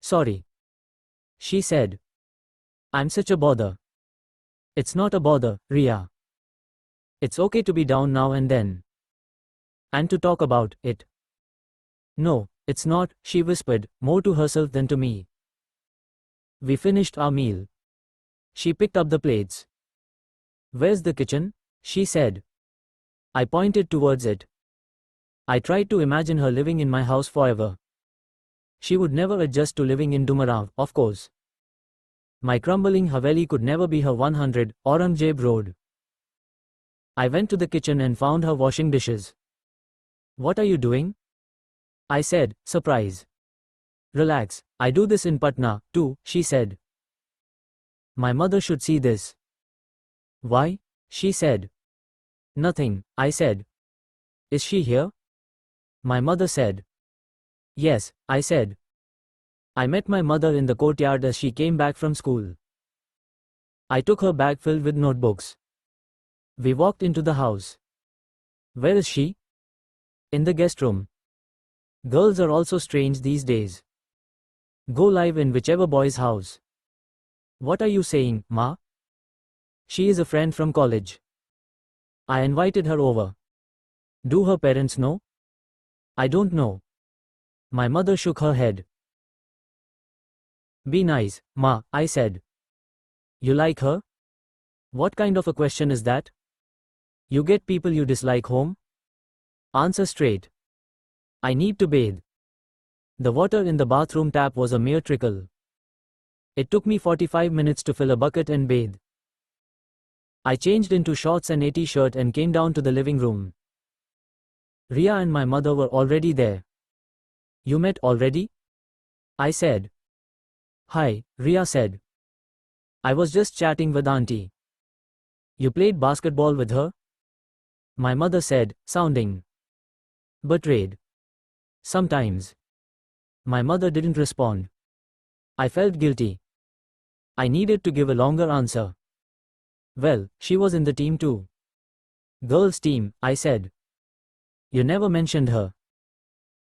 Sorry. She said. I'm such a bother. It's not a bother, Riya. It's okay to be down now and then. And to talk about it. No, it's not, she whispered, more to herself than to me. We finished our meal. She picked up the plates. Where's the kitchen? She said. I pointed towards it. I tried to imagine her living in my house forever. She would never adjust to living in Dumarav, of course. My crumbling Haveli could never be her 100, Aurangzeb Road. I went to the kitchen and found her washing dishes. What are you doing? I said, surprise. Relax, I do this in Patna, too, she said. My mother should see this. Why? She said. Nothing, I said. Is she here? My mother said. Yes, I said. I met my mother in the courtyard as she came back from school. I took her bag filled with notebooks. We walked into the house. Where is she? In the guest room. Girls are also strange these days. Go live in whichever boy's house. What are you saying, Ma? She is a friend from college. I invited her over. Do her parents know? I don't know. My mother shook her head. Be nice, Ma, I said. You like her? What kind of a question is that? You get people you dislike home? Answer straight. I need to bathe. The water in the bathroom tap was a mere trickle. It took me 45 minutes to fill a bucket and bathe. I changed into shorts and a t-shirt and came down to the living room. Riya and my mother were already there. You met already? I said. Hi, Riya said. I was just chatting with Auntie. You played basketball with her? My mother said, sounding betrayed. Sometimes. My mother didn't respond. I felt guilty. I needed to give a longer answer. Well, she was in the team too. Girls' team, I said. You never mentioned her.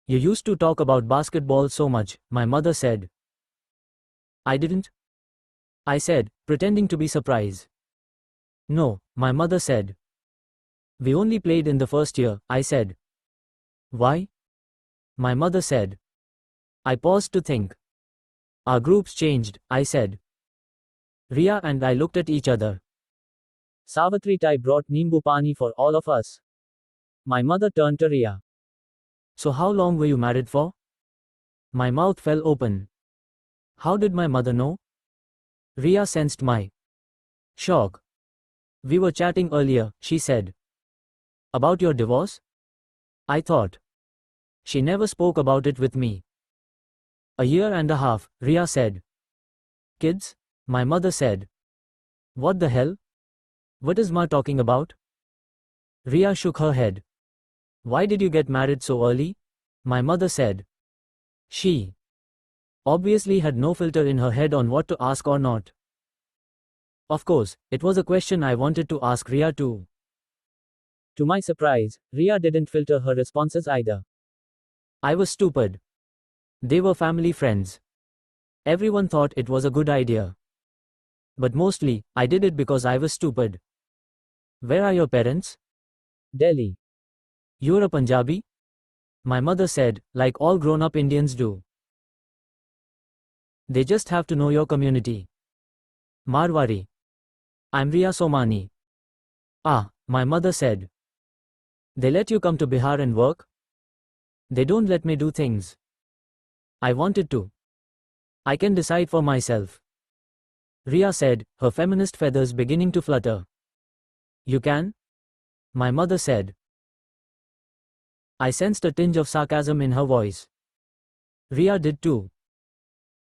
You used to talk about basketball so much, my mother said. I didn't? I said, pretending to be surprised. No, my mother said. We only played in the first year, I said. Why? My mother said. I paused to think. Our groups changed, I said. Riya and I looked at each other. Savitri Tai brought Nimbu Pani for all of us. My mother turned to Riya. So how long were you married for? My mouth fell open. How did my mother know? Riya sensed my shock. We were chatting earlier, she said. About your divorce? I thought. She never spoke about it with me. A year and a half, Riya said. Kids? My mother said. What the hell? What is Ma talking about? Riya shook her head. Why did you get married so early? My mother said. She obviously had no filter in her head on what to ask or not. Of course, it was a question I wanted to ask Riya too. To my surprise, Riya didn't filter her responses either. I was stupid. They were family friends. Everyone thought it was a good idea. But mostly, I did it because I was stupid. Where are your parents? Delhi. You're a Punjabi? My mother said, like all grown-up Indians do. They just have to know your community. Marwari. I'm Riya Somani. Ah, my mother said. They let you come to Bihar and work? They don't let me do things. I wanted to. I can decide for myself. Riya said, her feminist feathers beginning to flutter. You can? My mother said. I sensed a tinge of sarcasm in her voice. Riya did too.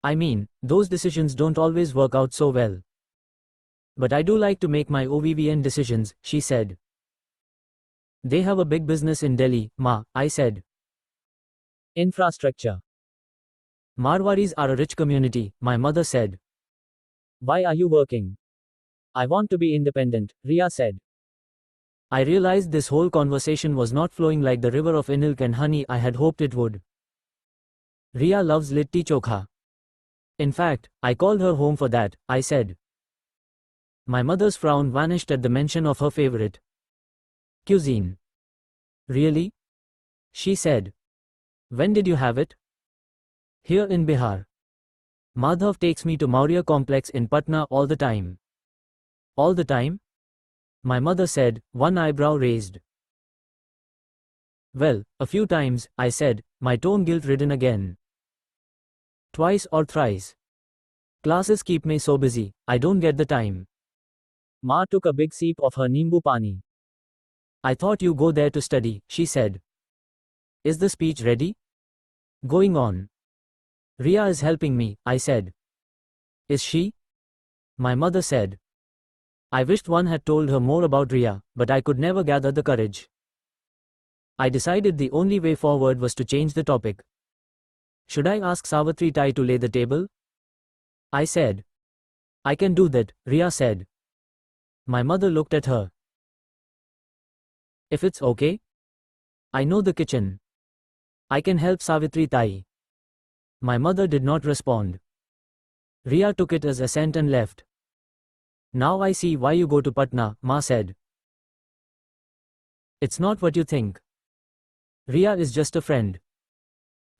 I mean, those decisions don't always work out so well. But I do like to make my OVVN decisions, she said. They have a big business in Delhi, Ma, I said. Infrastructure. Marwaris are a rich community, my mother said. Why are you working? I want to be independent, Riya said. I realized this whole conversation was not flowing like the river of milk and honey I had hoped it would. Riya loves litti chokha. In fact, I called her home for that, I said. My mother's frown vanished at the mention of her favorite cuisine. Really? She said. When did you have it? Here in Bihar. Madhav takes me to Maurya complex in Patna all the time. All the time? My mother said, one eyebrow raised. Well, a few times, I said, my tone guilt-ridden again. Twice or thrice. Classes keep me so busy, I don't get the time. Ma took a big sip of her nimbu pani. I thought you go there to study, she said. Is the speech ready? Going on. Riya is helping me, I said. Is she? My mother said. I wished one had told her more about Riya, but I could never gather the courage. I decided the only way forward was to change the topic. Should I ask Savitri Tai to lay the table? I said. I can do that, Riya said. My mother looked at her. If it's okay? I know the kitchen. I can help Savitri Tai. My mother did not respond. Riya took it as assent and left. Now I see why you go to Patna, Ma said. It's not what you think. Riya is just a friend.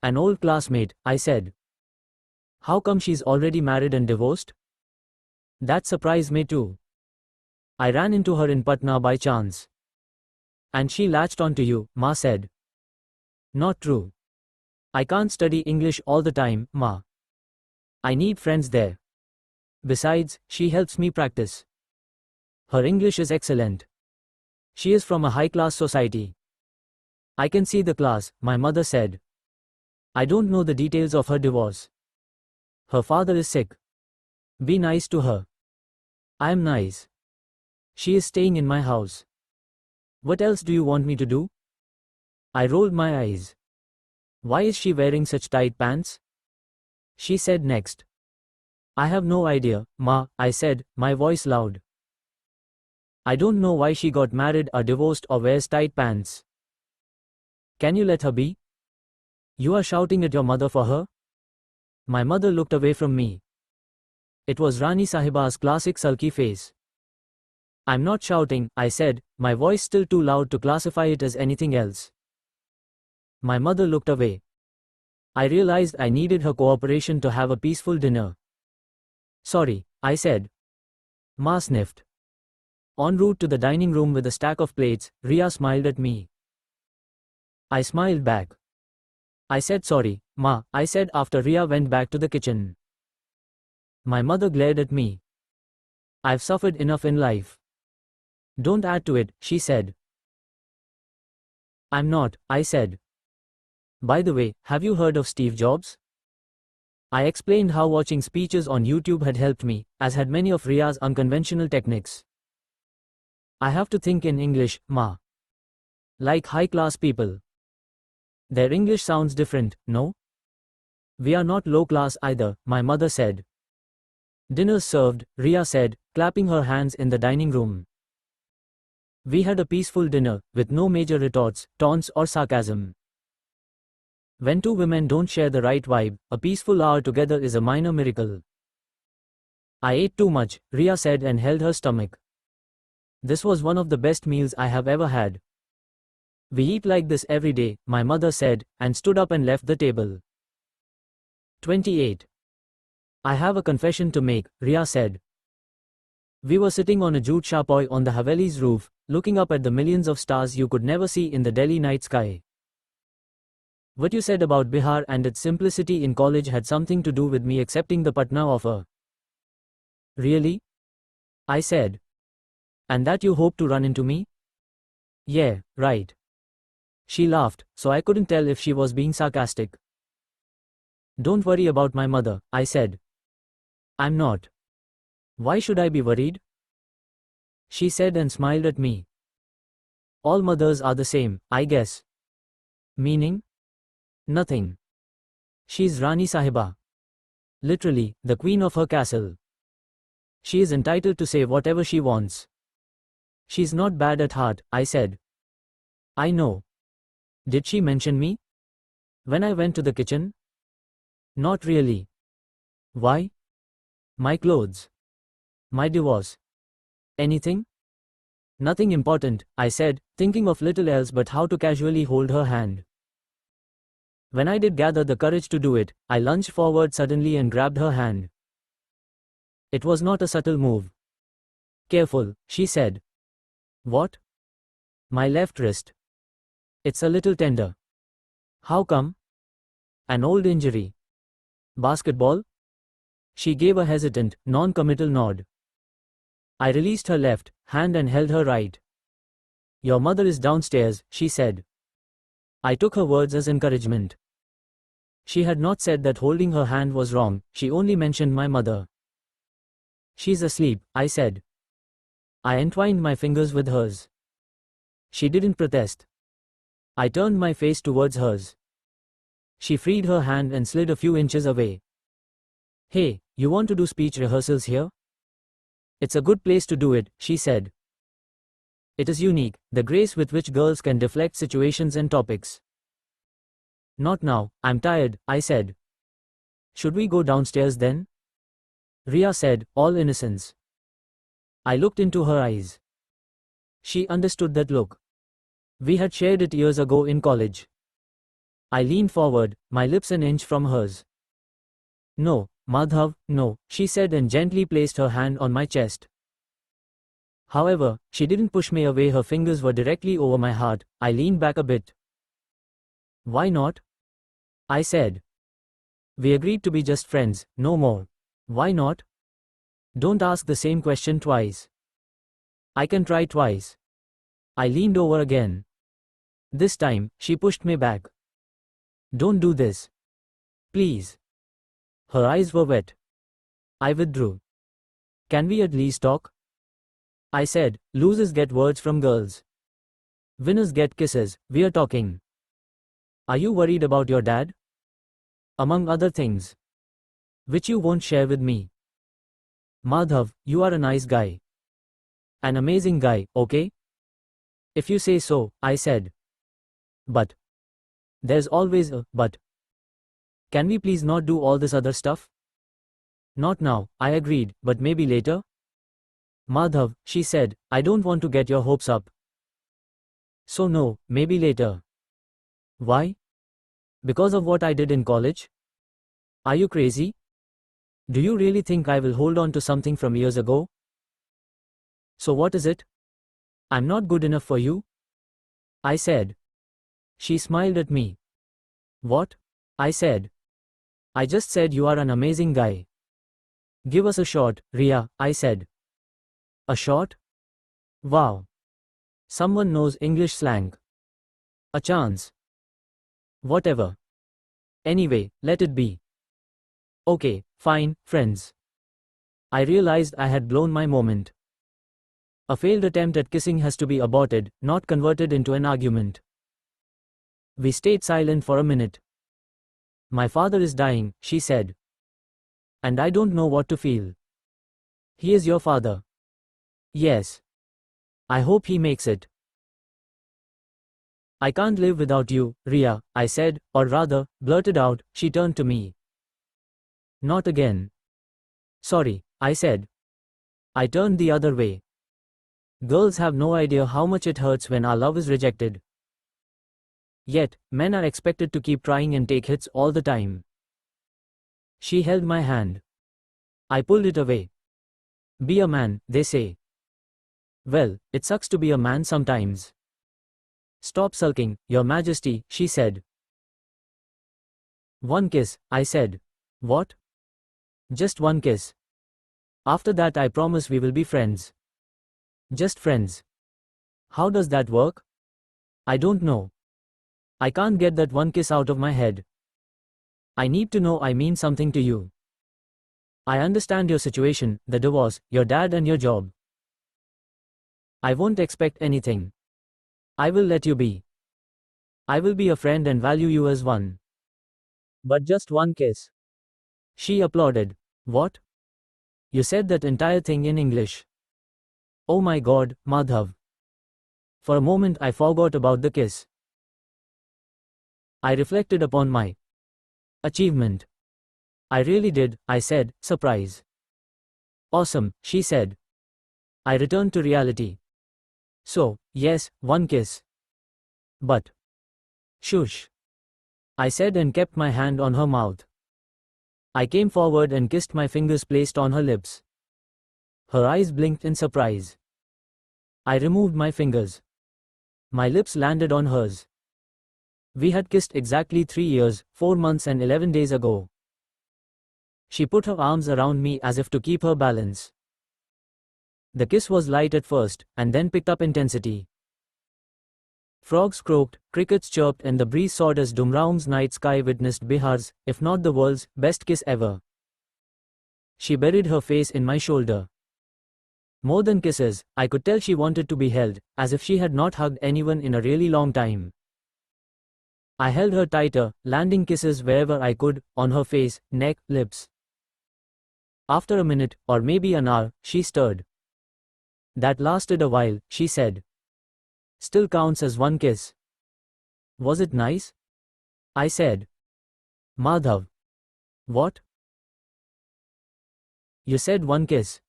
An old classmate, I said. How come she's already married and divorced? That surprised me too. I ran into her in Patna by chance. And she latched onto you, Ma said. Not true. I can't study English all the time, Ma. I need friends there. Besides, she helps me practice. Her English is excellent. She is from a high-class society. I can see the class, my mother said. I don't know the details of her divorce. Her father is sick. Be nice to her. I am nice. She is staying in my house. What else do you want me to do? I rolled my eyes. Why is she wearing such tight pants? She said next. I have no idea, Ma, I said, my voice loud. I don't know why she got married or divorced or wears tight pants. Can you let her be? You are shouting at your mother for her? My mother looked away from me. It was Rani Sahiba's classic sulky face. I'm not shouting, I said, my voice still too loud to classify it as anything else. My mother looked away. I realized I needed her cooperation to have a peaceful dinner. Sorry, I said. Ma sniffed. En route to the dining room with a stack of plates, Riya smiled at me. I smiled back. I said sorry, Ma, I said after Riya went back to the kitchen. My mother glared at me. I've suffered enough in life. Don't add to it, she said. I'm not, I said. By the way, have you heard of Steve Jobs? I explained how watching speeches on YouTube had helped me, as had many of Riya's unconventional techniques. I have to think in English, Ma. Like high-class people. Their English sounds different, no? We are not low class either, my mother said. Dinner's served, Riya said, clapping her hands in the dining room. We had a peaceful dinner, with no major retorts, taunts or sarcasm. When two women don't share the right vibe, a peaceful hour together is a minor miracle. I ate too much, Riya said and held her stomach. This was one of the best meals I have ever had. We eat like this every day, my mother said, and stood up and left the table. 28. I have a confession to make, Riya said. We were sitting on a jute chapoy on the Haveli's roof, looking up at the millions of stars you could never see in the Delhi night sky. What you said about Bihar and its simplicity in college had something to do with me accepting the Patna offer. Really? I said. And that you hope to run into me? Yeah, right. She laughed, so I couldn't tell if she was being sarcastic. Don't worry about my mother, I said. I'm not. Why should I be worried? She said and smiled at me. All mothers are the same, I guess. Meaning? Nothing. She's Rani Sahiba. Literally, the queen of her castle. She is entitled to say whatever she wants. She's not bad at heart, I said. I know. Did she mention me? When I went to the kitchen? Not really. Why? My clothes. My divorce. Anything? Nothing important, I said, thinking of little else but how to casually hold her hand. When I did gather the courage to do it, I lunged forward suddenly and grabbed her hand. It was not a subtle move. Careful, she said. What? My left wrist. It's a little tender. How come? An old injury. Basketball? She gave a hesitant, non-committal nod. I released her left hand and held her right. Your mother is downstairs, she said. I took her words as encouragement. She had not said that holding her hand was wrong, she only mentioned my mother. She's asleep, I said. I entwined my fingers with hers. She didn't protest. I turned my face towards hers. She freed her hand and slid a few inches away. Hey, you want to do speech rehearsals here? It's a good place to do it, she said. It is unique, the grace with which girls can deflect situations and topics. Not now, I'm tired, I said. Should we go downstairs then? Riya said, all innocence. I looked into her eyes. She understood that look. We had shared it years ago in college. I leaned forward, my lips an inch from hers. No, Madhav, no, she said and gently placed her hand on my chest. However, she didn't push me away, her fingers were directly over my heart. I leaned back a bit. Why not? I said. We agreed to be just friends, no more. Why not? Don't ask the same question twice. I can try twice. I leaned over again. This time, she pushed me back. Don't do this. Please. Her eyes were wet. I withdrew. Can we at least talk? I said, losers get words from girls. Winners get kisses, we're talking. Are you worried about your dad? Among other things. Which you won't share with me. Madhav, you are a nice guy. An amazing guy, okay? If you say so, I said. But. There's always a but. Can we please not do all this other stuff? Not now, I agreed, but maybe later? Madhav, she said, I don't want to get your hopes up. So no, maybe later. Why? Because of what I did in college? Are you crazy? Do you really think I will hold on to something from years ago? So what is it? I'm not good enough for you? I said. She smiled at me. What? I said. I just said you are an amazing guy. Give us a shot, Riya, I said. A shot? Wow. Someone knows English slang. A chance. Whatever. Anyway, let it be. Okay, fine, friends. I realized I had blown my moment. A failed attempt at kissing has to be aborted, not converted into an argument. We stayed silent for a minute. My father is dying, she said. And I don't know what to feel. He is your father. Yes. I hope he makes it. I can't live without you, Riya, I said, or rather, blurted out. She turned to me. Not again. Sorry, I said. I turned the other way. Girls have no idea how much it hurts when our love is rejected. Yet, men are expected to keep trying and take hits all the time. She held my hand. I pulled it away. Be a man, they say. Well, it sucks to be a man sometimes. Stop sulking, Your Majesty, she said. One kiss, I said. What? Just one kiss. After that I promise we will be friends. Just friends. How does that work? I don't know. I can't get that one kiss out of my head. I need to know I mean something to you. I understand your situation, the divorce, your dad and your job. I won't expect anything. I will let you be. I will be a friend and value you as one. But just one kiss. She applauded. What? You said that entire thing in English. Oh my God, Madhav. For a moment I forgot about the kiss. I reflected upon my achievement. I really did, I said, surprise. Awesome, she said. I returned to reality. So, yes, one kiss. But. Shush. I said and kept my hand on her mouth. I came forward and kissed my fingers placed on her lips. Her eyes blinked in surprise. I removed my fingers. My lips landed on hers. We had kissed exactly 3 years, 4 months and 11 days ago. She put her arms around me as if to keep her balance. The kiss was light at first, and then picked up intensity. Frogs croaked, crickets chirped and the breeze soared as Dumraum's night sky witnessed Bihar's, if not the world's, best kiss ever. She buried her face in my shoulder. More than kisses, I could tell she wanted to be held, as if she had not hugged anyone in a really long time. I held her tighter, landing kisses wherever I could, on her face, neck, lips. After a minute, or maybe an hour, she stirred. That lasted a while, she said. Still counts as one kiss. Was it nice? I said. Madhav. What? You said one kiss.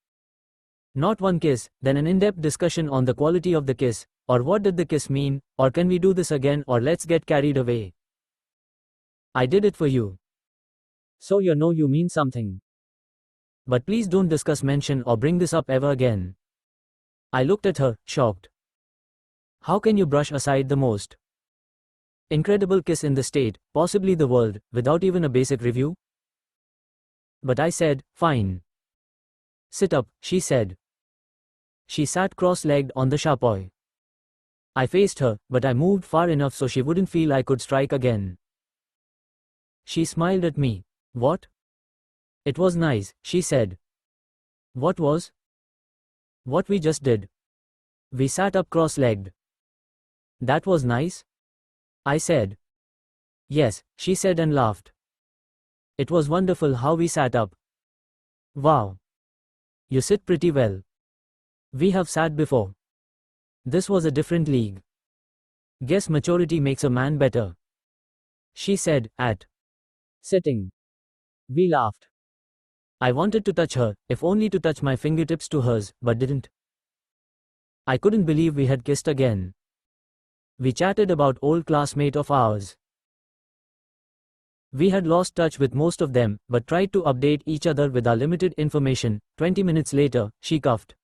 Not one kiss, then an in-depth discussion on the quality of the kiss, or what did the kiss mean, or can we do this again or let's get carried away. I did it for you. So you know you mean something. But please don't discuss, mention or bring this up ever again. I looked at her, shocked. How can you brush aside the most incredible kiss in the state, possibly the world, without even a basic review? But I said, fine. Sit up, she said. She sat cross-legged on the chapoy. I faced her, but I moved far enough so she wouldn't feel I could strike again. She smiled at me. What? It was nice, she said. What was? What we just did. We sat up cross-legged. That was nice? I said. Yes, she said and laughed. It was wonderful how we sat up. Wow. You sit pretty well. We have sat before. This was a different league. Guess maturity makes a man better. She said, at sitting. We laughed. I wanted to touch her, if only to touch my fingertips to hers, but didn't. I couldn't believe we had kissed again. We chatted about old classmates of ours. We had lost touch with most of them, but tried to update each other with our limited information. 20 minutes later, she coughed.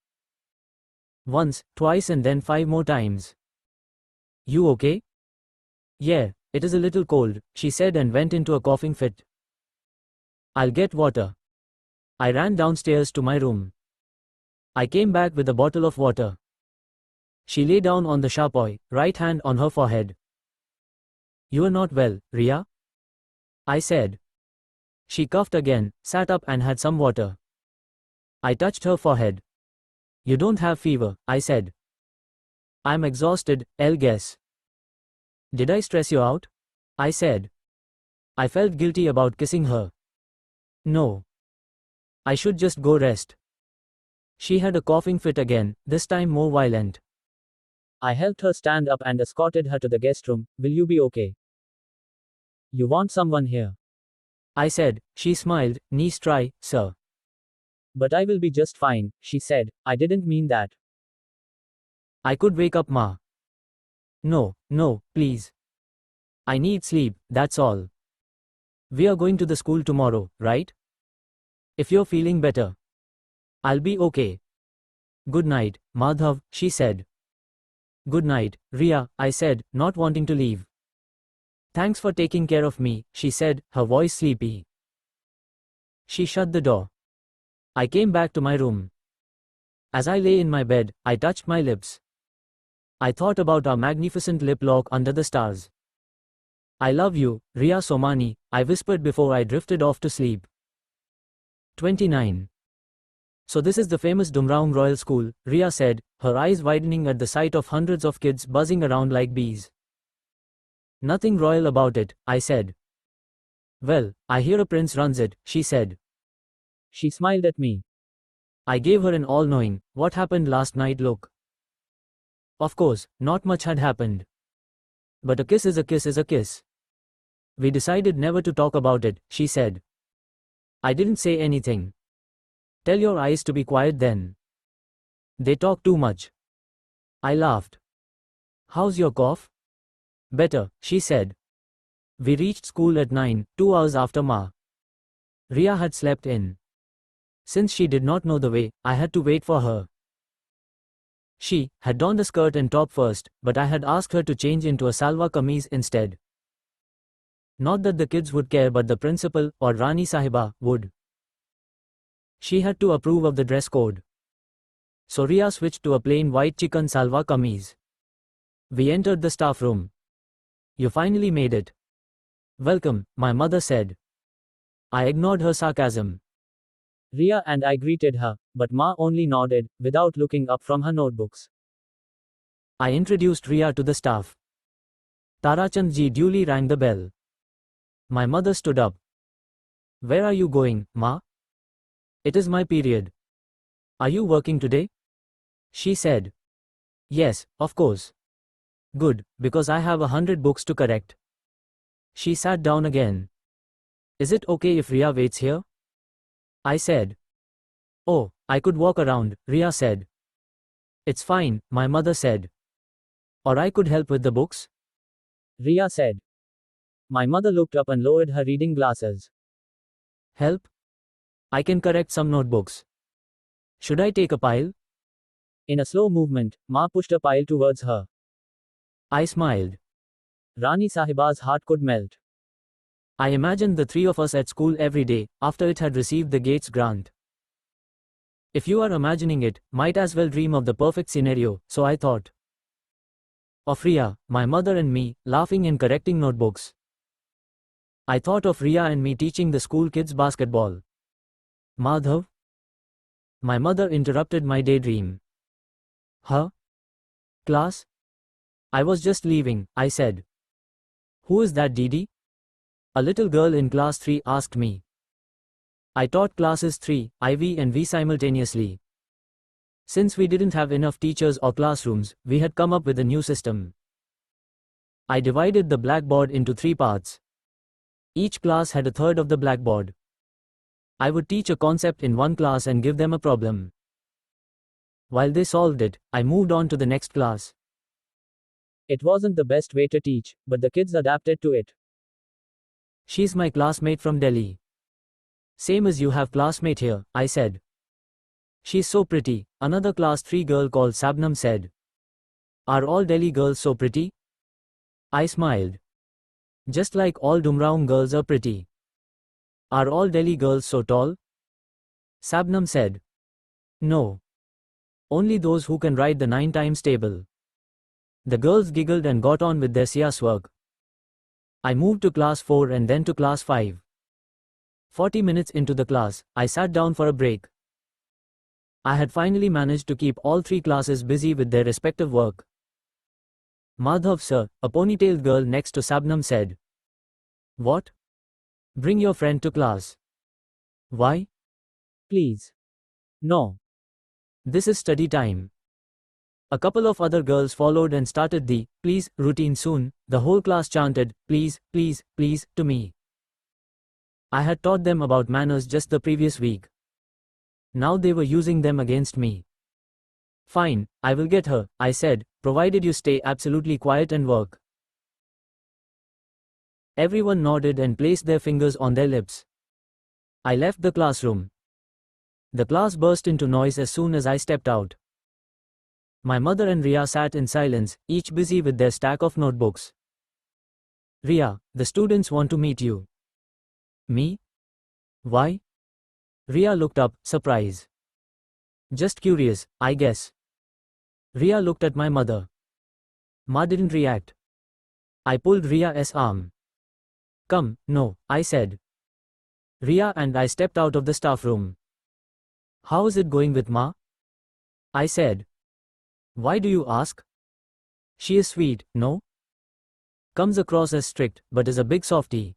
Once, twice and then 5 more times. You okay? Yeah, it is a little cold, she said and went into a coughing fit. I'll get water. I ran downstairs to my room. I came back with a bottle of water. She lay down on the chapoy, right hand on her forehead. You are not well, Riya? I said. She coughed again, sat up and had some water. I touched her forehead. You don't have fever, I said. I'm exhausted, I'll guess. Did I stress you out? I said. I felt guilty about kissing her. No. I should just go rest. She had a coughing fit again, this time more violent. I helped her stand up and escorted her to the guest room. Will you be okay? You want someone here? I said. She smiled. Knees try, sir. But I will be just fine, she said. I didn't mean that. I could wake up Ma. No, no, please. I need sleep, that's all. We are going to the school tomorrow, right? If you're feeling better. I'll be okay. Good night, Madhav, she said. Good night, Riya, I said, not wanting to leave. Thanks for taking care of me, she said, her voice sleepy. She shut the door. I came back to my room. As I lay in my bed, I touched my lips. I thought about our magnificent lip lock under the stars. I love you, Riya Somani, I whispered before I drifted off to sleep. 29. So this is the famous Dumraung Royal School, Riya said, her eyes widening at the sight of hundreds of kids buzzing around like bees. Nothing royal about it, I said. Well, I hear a prince runs it, she said. She smiled at me. I gave her an all-knowing, what happened last night look. Of course, not much had happened. But a kiss is a kiss is a kiss. We decided never to talk about it, she said. I didn't say anything. Tell your eyes to be quiet then. They talk too much. I laughed. How's your cough? Better, she said. We reached school at 9, 2 hours after Ma. Riya had slept in. Since she did not know the way, I had to wait for her. She had donned a skirt and top first, but I had asked her to change into a salwar kameez instead. Not that the kids would care, but the principal, or Rani Sahiba, would. She had to approve of the dress code. So Riya switched to a plain white chicken salwar kameez. We entered the staff room. You finally made it. Welcome, my mother said. I ignored her sarcasm. Riya and I greeted her, but Ma only nodded, without looking up from her notebooks. I introduced Riya to the staff. Tarachand ji duly rang the bell. My mother stood up. Where are you going, Ma? It is my period. Are you working today? She said. Yes, of course. Good, because I have 100 books to correct. She sat down again. Is it okay if Riya waits here? I said. Oh, I could walk around, Riya said. It's fine, my mother said. Or I could help with the books? Riya said. My mother looked up and lowered her reading glasses. Help? I can correct some notebooks. Should I take a pile? In a slow movement, Ma pushed a pile towards her. I smiled. Rani Sahiba's heart could melt. I imagined the three of us at school every day, after it had received the Gates grant. If you are imagining it, might as well dream of the perfect scenario, so I thought. Of Riya, my mother and me, laughing and correcting notebooks. I thought of Riya and me teaching the school kids basketball. Madhav? My mother interrupted my daydream. Huh? Class? I was just leaving, I said. Who is that Didi? A little girl in class 3 asked me. I taught classes 3, IV and V simultaneously. Since we didn't have enough teachers or classrooms, we had come up with a new system. I divided the blackboard into 3 parts. Each class had a third of the blackboard. I would teach a concept in one class and give them a problem. While they solved it, I moved on to the next class. It wasn't the best way to teach, but the kids adapted to it. She's my classmate from Delhi. Same as you have classmate here, I said. She's so pretty, another class 3 girl called Sabnam said. Are all Delhi girls so pretty? I smiled. Just like all Dumraung girls are pretty. Are all Delhi girls so tall? Sabnam said. No. Only those who can ride the 9 times table. The girls giggled and got on with their siyas work. I moved to class 4 and then to class 5. 40 minutes into the class, I sat down for a break. I had finally managed to keep all 3 classes busy with their respective work. Madhav sir, a ponytailed girl next to Sabnam said. What? Bring your friend to class. Why? Please. No. This is study time. A couple of other girls followed and started the please routine soon. The whole class chanted please, please, please to me. I had taught them about manners just the previous week. Now they were using them against me. Fine, I will get her, I said, provided you stay absolutely quiet and work. Everyone nodded and placed their fingers on their lips. I left the classroom. The class burst into noise as soon as I stepped out. My mother and Riya sat in silence, each busy with their stack of notebooks. Riya, the students want to meet you. Me? Why? Riya looked up, surprise. Just curious, I guess. Riya looked at my mother. Ma didn't react. I pulled Riya's arm. Come, no, I said. Riya and I stepped out of the staff room. How is it going with Ma? I said. Why do you ask? She is sweet, no? Comes across as strict, but is a big softie.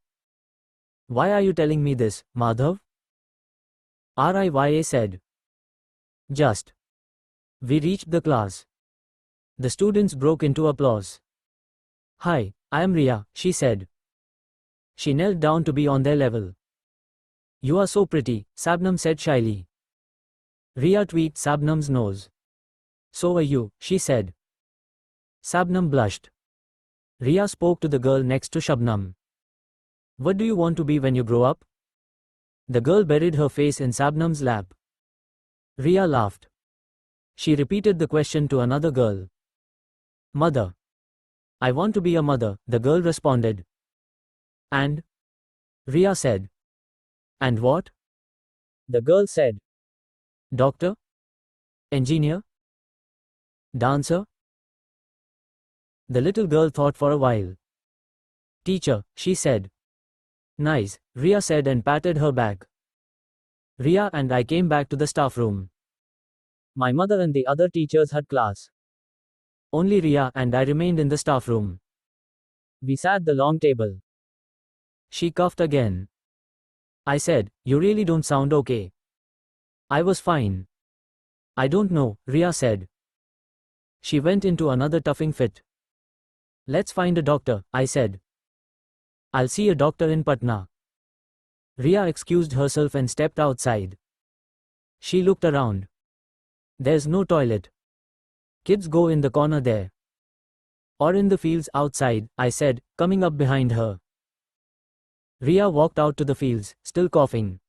Why are you telling me this, Madhav? Riya said. Just. We reached the class. The students broke into applause. Hi, I am Riya, she said. She knelt down to be on their level. You are so pretty, Sabnam said shyly. Riya tweaked Sabnam's nose. So are you, she said. Sabnam blushed. Riya spoke to the girl next to Shabnam. What do you want to be when you grow up? The girl buried her face in Sabnam's lap. Riya laughed. She repeated the question to another girl. Mother. I want to be a mother, the girl responded. And? Riya said. And what? The girl said. Doctor? Engineer? Dancer? The little girl thought for a while. Teacher, she said. Nice, Riya said and patted her back. Riya and I came back to the staff room. My mother and the other teachers had class. Only Riya and I remained in the staff room. We sat the long table. She coughed again. I said, you really don't sound okay. I was fine. I don't know, Riya said. She went into another toughing fit. Let's find a doctor, I said. I'll see a doctor in Patna. Riya excused herself and stepped outside. She looked around. There's no toilet. Kids go in the corner there. Or in the fields outside, I said, coming up behind her. Riya walked out to the fields, still coughing.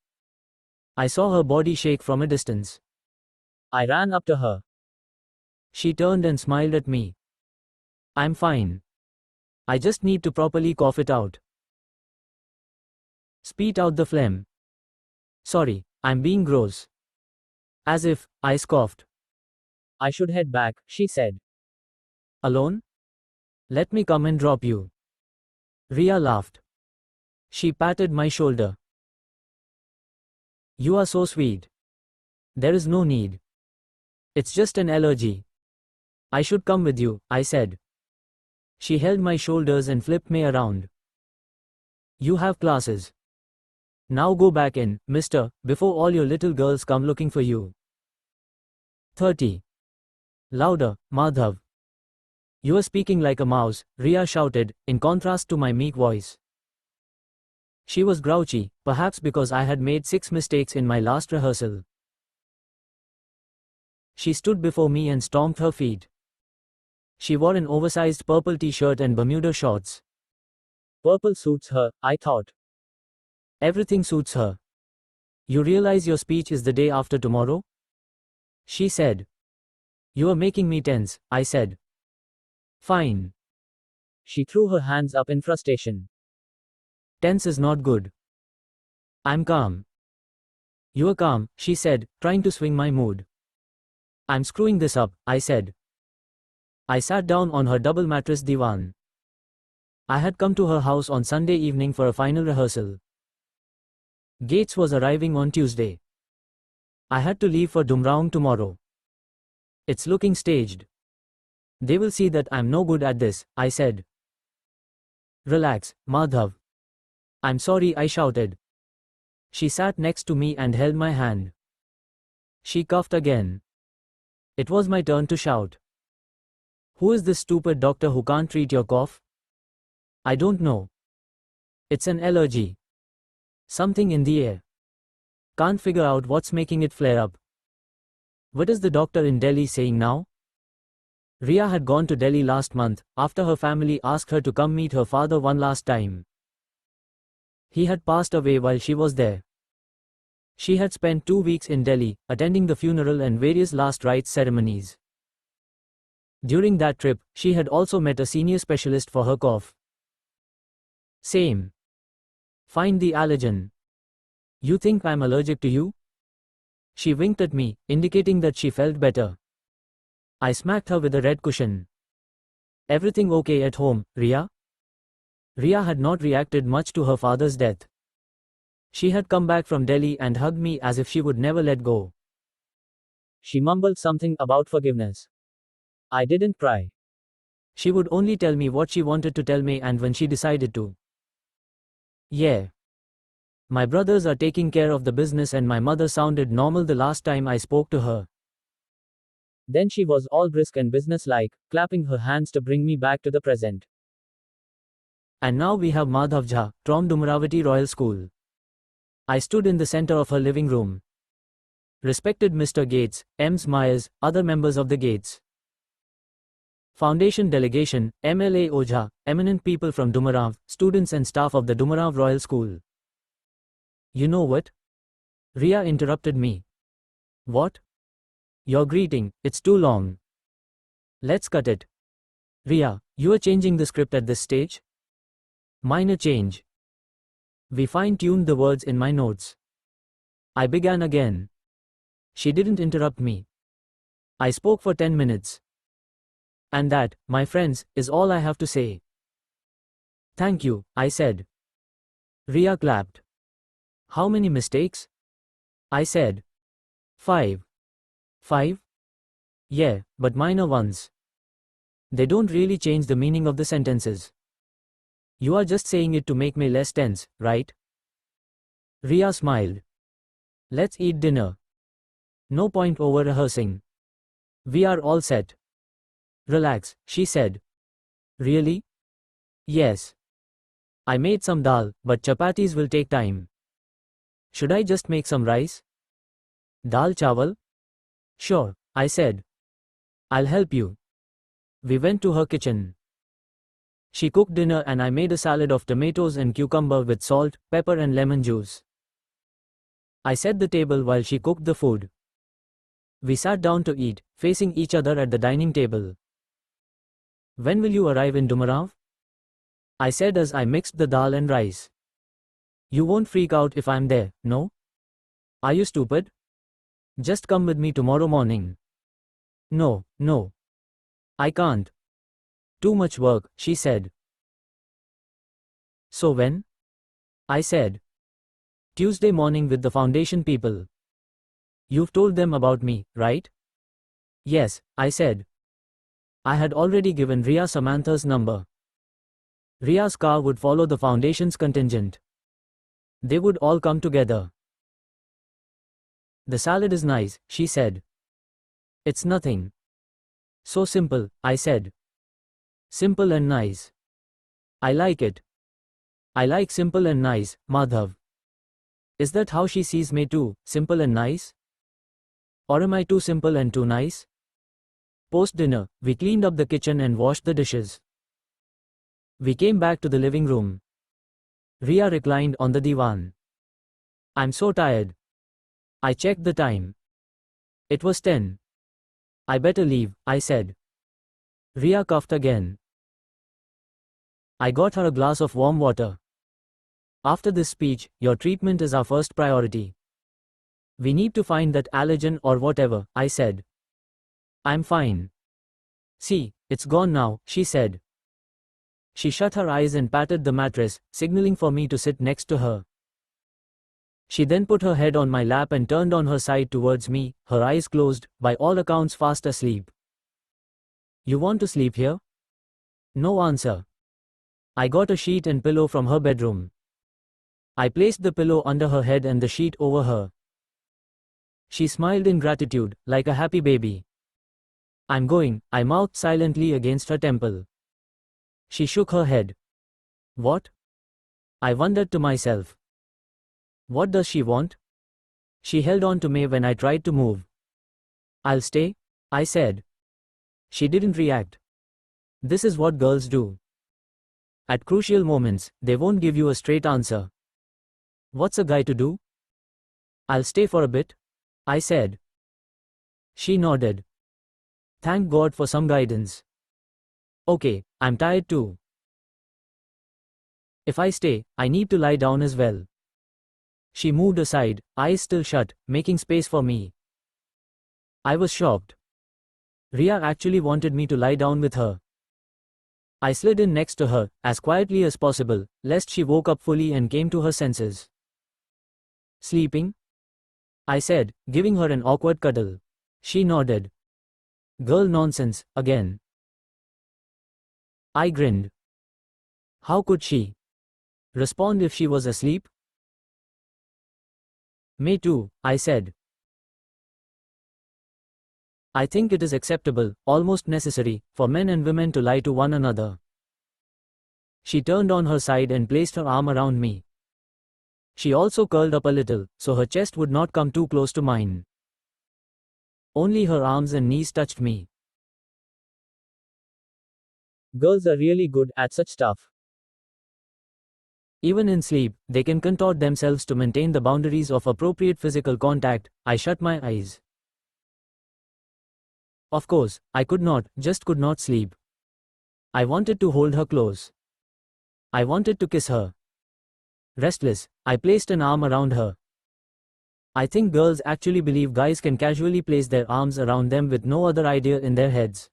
I saw her body shake from a distance. I ran up to her. She turned and smiled at me. I'm fine. I just need to properly cough it out. Spit out the phlegm. Sorry, I'm being gross. As if, I scoffed. I should head back, she said. Alone? Let me come and drop you. Riya laughed. She patted my shoulder. You are so sweet. There is no need. It's just an allergy. I should come with you, I said. She held my shoulders and flipped me around. You have classes. Now go back in, mister, before all your little girls come looking for you. 30. Louder, Madhav. You are speaking like a mouse, Riya shouted, in contrast to my meek voice. She was grouchy, perhaps because I had made 6 mistakes in my last rehearsal. She stood before me and stomped her feet. She wore an oversized purple t-shirt and Bermuda shorts. Purple suits her, I thought. Everything suits her. You realize your speech is the day after tomorrow? She said. You are making me tense, I said. Fine. She threw her hands up in frustration. Tense is not good. I'm calm. You are calm, she said, trying to swing my mood. I'm screwing this up, I said. I sat down on her double mattress divan. I had come to her house on Sunday evening for a final rehearsal. Gates was arriving on Tuesday. I had to leave for Dumraung tomorrow. It's looking staged. They will see that I'm no good at this, I said. Relax, Madhav. I'm sorry, I shouted. She sat next to me and held my hand. She coughed again. It was my turn to shout. Who is this stupid doctor who can't treat your cough? I don't know. It's an allergy. Something in the air. Can't figure out what's making it flare up. What is the doctor in Delhi saying now? Riya had gone to Delhi last month, after her family asked her to come meet her father one last time. He had passed away while she was there. She had spent 2 weeks in Delhi, attending the funeral and various last rites ceremonies. During that trip, she had also met a senior specialist for her cough. Same. Find the allergen. You think I'm allergic to you? She winked at me, indicating that she felt better. I smacked her with a red cushion. Everything okay at home, Riya? Riya had not reacted much to her father's death. She had come back from Delhi and hugged me as if she would never let go. She mumbled something about forgiveness. I didn't cry. She would only tell me what she wanted to tell me and when she decided to. Yeah. My brothers are taking care of the business and my mother sounded normal the last time I spoke to her. Then she was all brisk and businesslike, clapping her hands to bring me back to the present. And now we have Madhav Jha, from Dumravati Royal School. I stood in the center of her living room. Respected Mr. Gates, Ms. Myers, other members of the Gates Foundation delegation, MLA Ojha, eminent people from Dumarav, students and staff of the Dumarav Royal School. You know what? Riya interrupted me. What? Your greeting, it's too long. Let's cut it. Riya, you are changing the script at this stage? Minor change. We fine-tuned the words in my notes. I began again. She didn't interrupt me. I spoke for 10 minutes. And that, my friends, is all I have to say. Thank you, I said. Riya clapped. How many mistakes? I said. 5. 5? Yeah, but minor ones. They don't really change the meaning of the sentences. You are just saying it to make me less tense, right? Riya smiled. Let's eat dinner. No point over rehearsing. We are all set. Relax, she said. Really? Yes. I made some dal, but chapatis will take time. Should I just make some rice? Dal chawal? Sure, I said. I'll help you. We went to her kitchen. She cooked dinner and I made a salad of tomatoes and cucumber with salt, pepper and lemon juice. I set the table while she cooked the food. We sat down to eat, facing each other at the dining table. When will you arrive in Dumarav? I said as I mixed the dal and rice. You won't freak out if I'm there, no? Are you stupid? Just come with me tomorrow morning. No, no. I can't. Too much work, she said. So when? I said. Tuesday morning with the foundation people. You've told them about me, right? Yes, I said. I had already given Riya Samantha's number. Riya's car would follow the foundation's contingent. They would all come together. The salad is nice, she said. It's nothing. So simple, I said. Simple and nice. I like it. I like simple and nice, Madhav. Is that how she sees me too, simple and nice? Or am I too simple and too nice? Post-dinner, we cleaned up the kitchen and washed the dishes. We came back to the living room. Riya reclined on the divan. I'm so tired. I checked the time. It was 10. I better leave, I said. Riya coughed again. I got her a glass of warm water. After this speech, your treatment is our first priority. We need to find that allergen or whatever, I said. I'm fine. See, it's gone now, she said. She shut her eyes and patted the mattress, signaling for me to sit next to her. She then put her head on my lap and turned on her side towards me, her eyes closed, by all accounts fast asleep. You want to sleep here? No answer. I got a sheet and pillow from her bedroom. I placed the pillow under her head and the sheet over her. She smiled in gratitude, like a happy baby. I'm going, I mouthed silently against her temple. She shook her head. What? I wondered to myself. What does she want? She held on to me when I tried to move. I'll stay, I said. She didn't react. This is what girls do. At crucial moments, they won't give you a straight answer. What's a guy to do? I'll stay for a bit, I said. She nodded. Thank God for some guidance. Okay, I'm tired too. If I stay, I need to lie down as well. She moved aside, eyes still shut, making space for me. I was shocked. Riya actually wanted me to lie down with her. I slid in next to her, as quietly as possible, lest she woke up fully and came to her senses. Sleeping? I said, giving her an awkward cuddle. She nodded. Girl nonsense, again. I grinned. How could she respond if she was asleep? Me too, I said. I think it is acceptable, almost necessary, for men and women to lie to one another. She turned on her side and placed her arm around me. She also curled up a little, so her chest would not come too close to mine. Only her arms and knees touched me. Girls are really good at such stuff. Even in sleep, they can contort themselves to maintain the boundaries of appropriate physical contact. I shut my eyes. Of course, I could not, just could not sleep. I wanted to hold her close. I wanted to kiss her. Restless, I placed an arm around her. I think girls actually believe guys can casually place their arms around them with no other idea in their heads.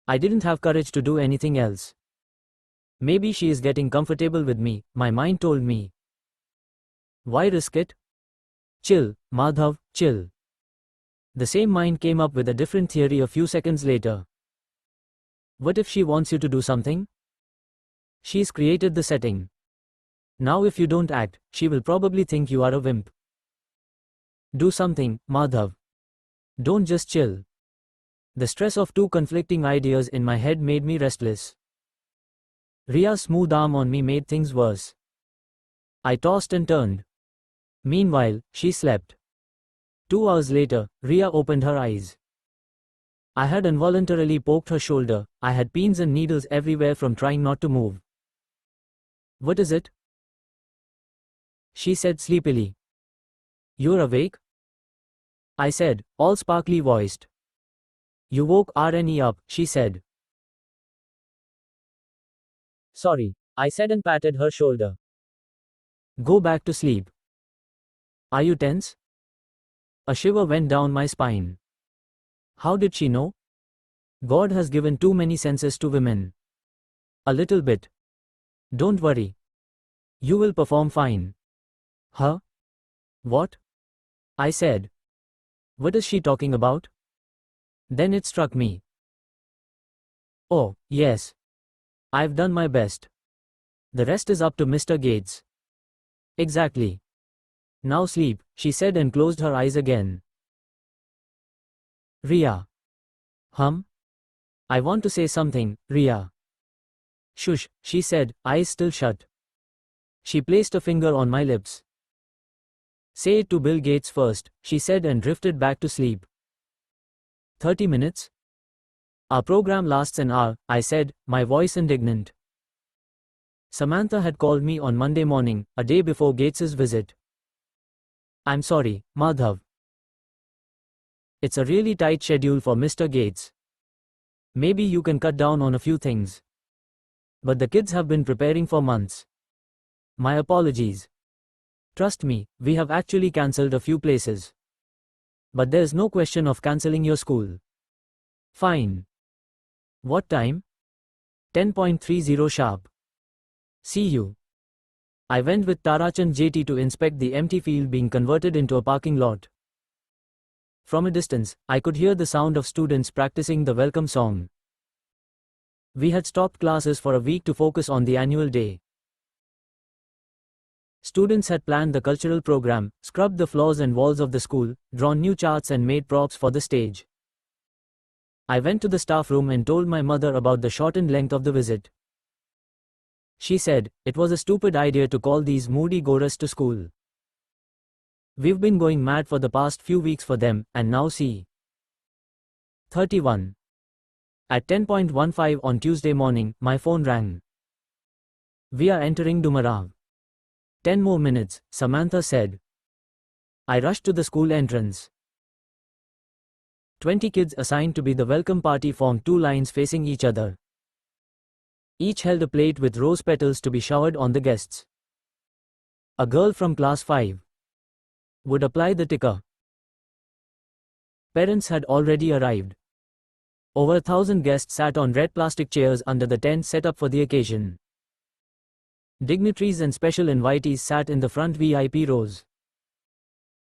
I didn't have courage to do anything else. Maybe she is getting comfortable with me, my mind told me. Why risk it? Chill, Madhav, chill. The same mind came up with a different theory a few seconds later. What if she wants you to do something? She's created the setting. Now if you don't act, she will probably think you are a wimp. Do something, Madhav. Don't just chill. The stress of two conflicting ideas in my head made me restless. Riya's smooth arm on me made things worse. I tossed and turned. Meanwhile, she slept. 2 hours later, Riya opened her eyes. I had involuntarily poked her shoulder. I had pins and needles everywhere from trying not to move. What is it? She said sleepily. You're awake? I said, all sparkly voiced. You woke RNE up, she said. Sorry, I said and patted her shoulder. Go back to sleep. Are you tense? A shiver went down my spine. How did she know? God has given too many senses to women. A little bit. Don't worry. You will perform fine. Huh? What? I said. What is she talking about? Then it struck me. Oh, yes. I've done my best. The rest is up to Mr. Gates. Exactly. Now sleep, she said and closed her eyes again. Riya. I want to say something, Riya. Shush, she said, eyes still shut. She placed a finger on my lips. Say it to Bill Gates first, she said and drifted back to sleep. 30 minutes? Our program lasts an hour, I said, my voice indignant. Samantha had called me on Monday morning, a day before Gates's visit. I'm sorry, Madhav. It's a really tight schedule for Mr. Gates. Maybe you can cut down on a few things. But the kids have been preparing for months. My apologies. Trust me, we have actually cancelled a few places. But there's no question of cancelling your school. Fine. What time? 10:30 sharp. See you. I went with Tarachand JT to inspect the empty field being converted into a parking lot. From a distance, I could hear the sound of students practicing the welcome song. We had stopped classes for a week to focus on the annual day. Students had planned the cultural program, scrubbed the floors and walls of the school, drawn new charts and made props for the stage. I went to the staff room and told my mother about the shortened length of the visit. She said, it was a stupid idea to call these moody goras to school. We've been going mad for the past few weeks for them, and now see. 31. At 10:15 on Tuesday morning, my phone rang. We are entering Dumarav. 10 more minutes, Samantha said. I rushed to the school entrance. 20 kids assigned to be the welcome party formed two lines facing each other. Each held a plate with rose petals to be showered on the guests. A girl from class 5 would apply the ticker. Parents had already arrived. Over 1,000 guests sat on red plastic chairs under the tent set up for the occasion. Dignitaries and special invitees sat in the front VIP rows.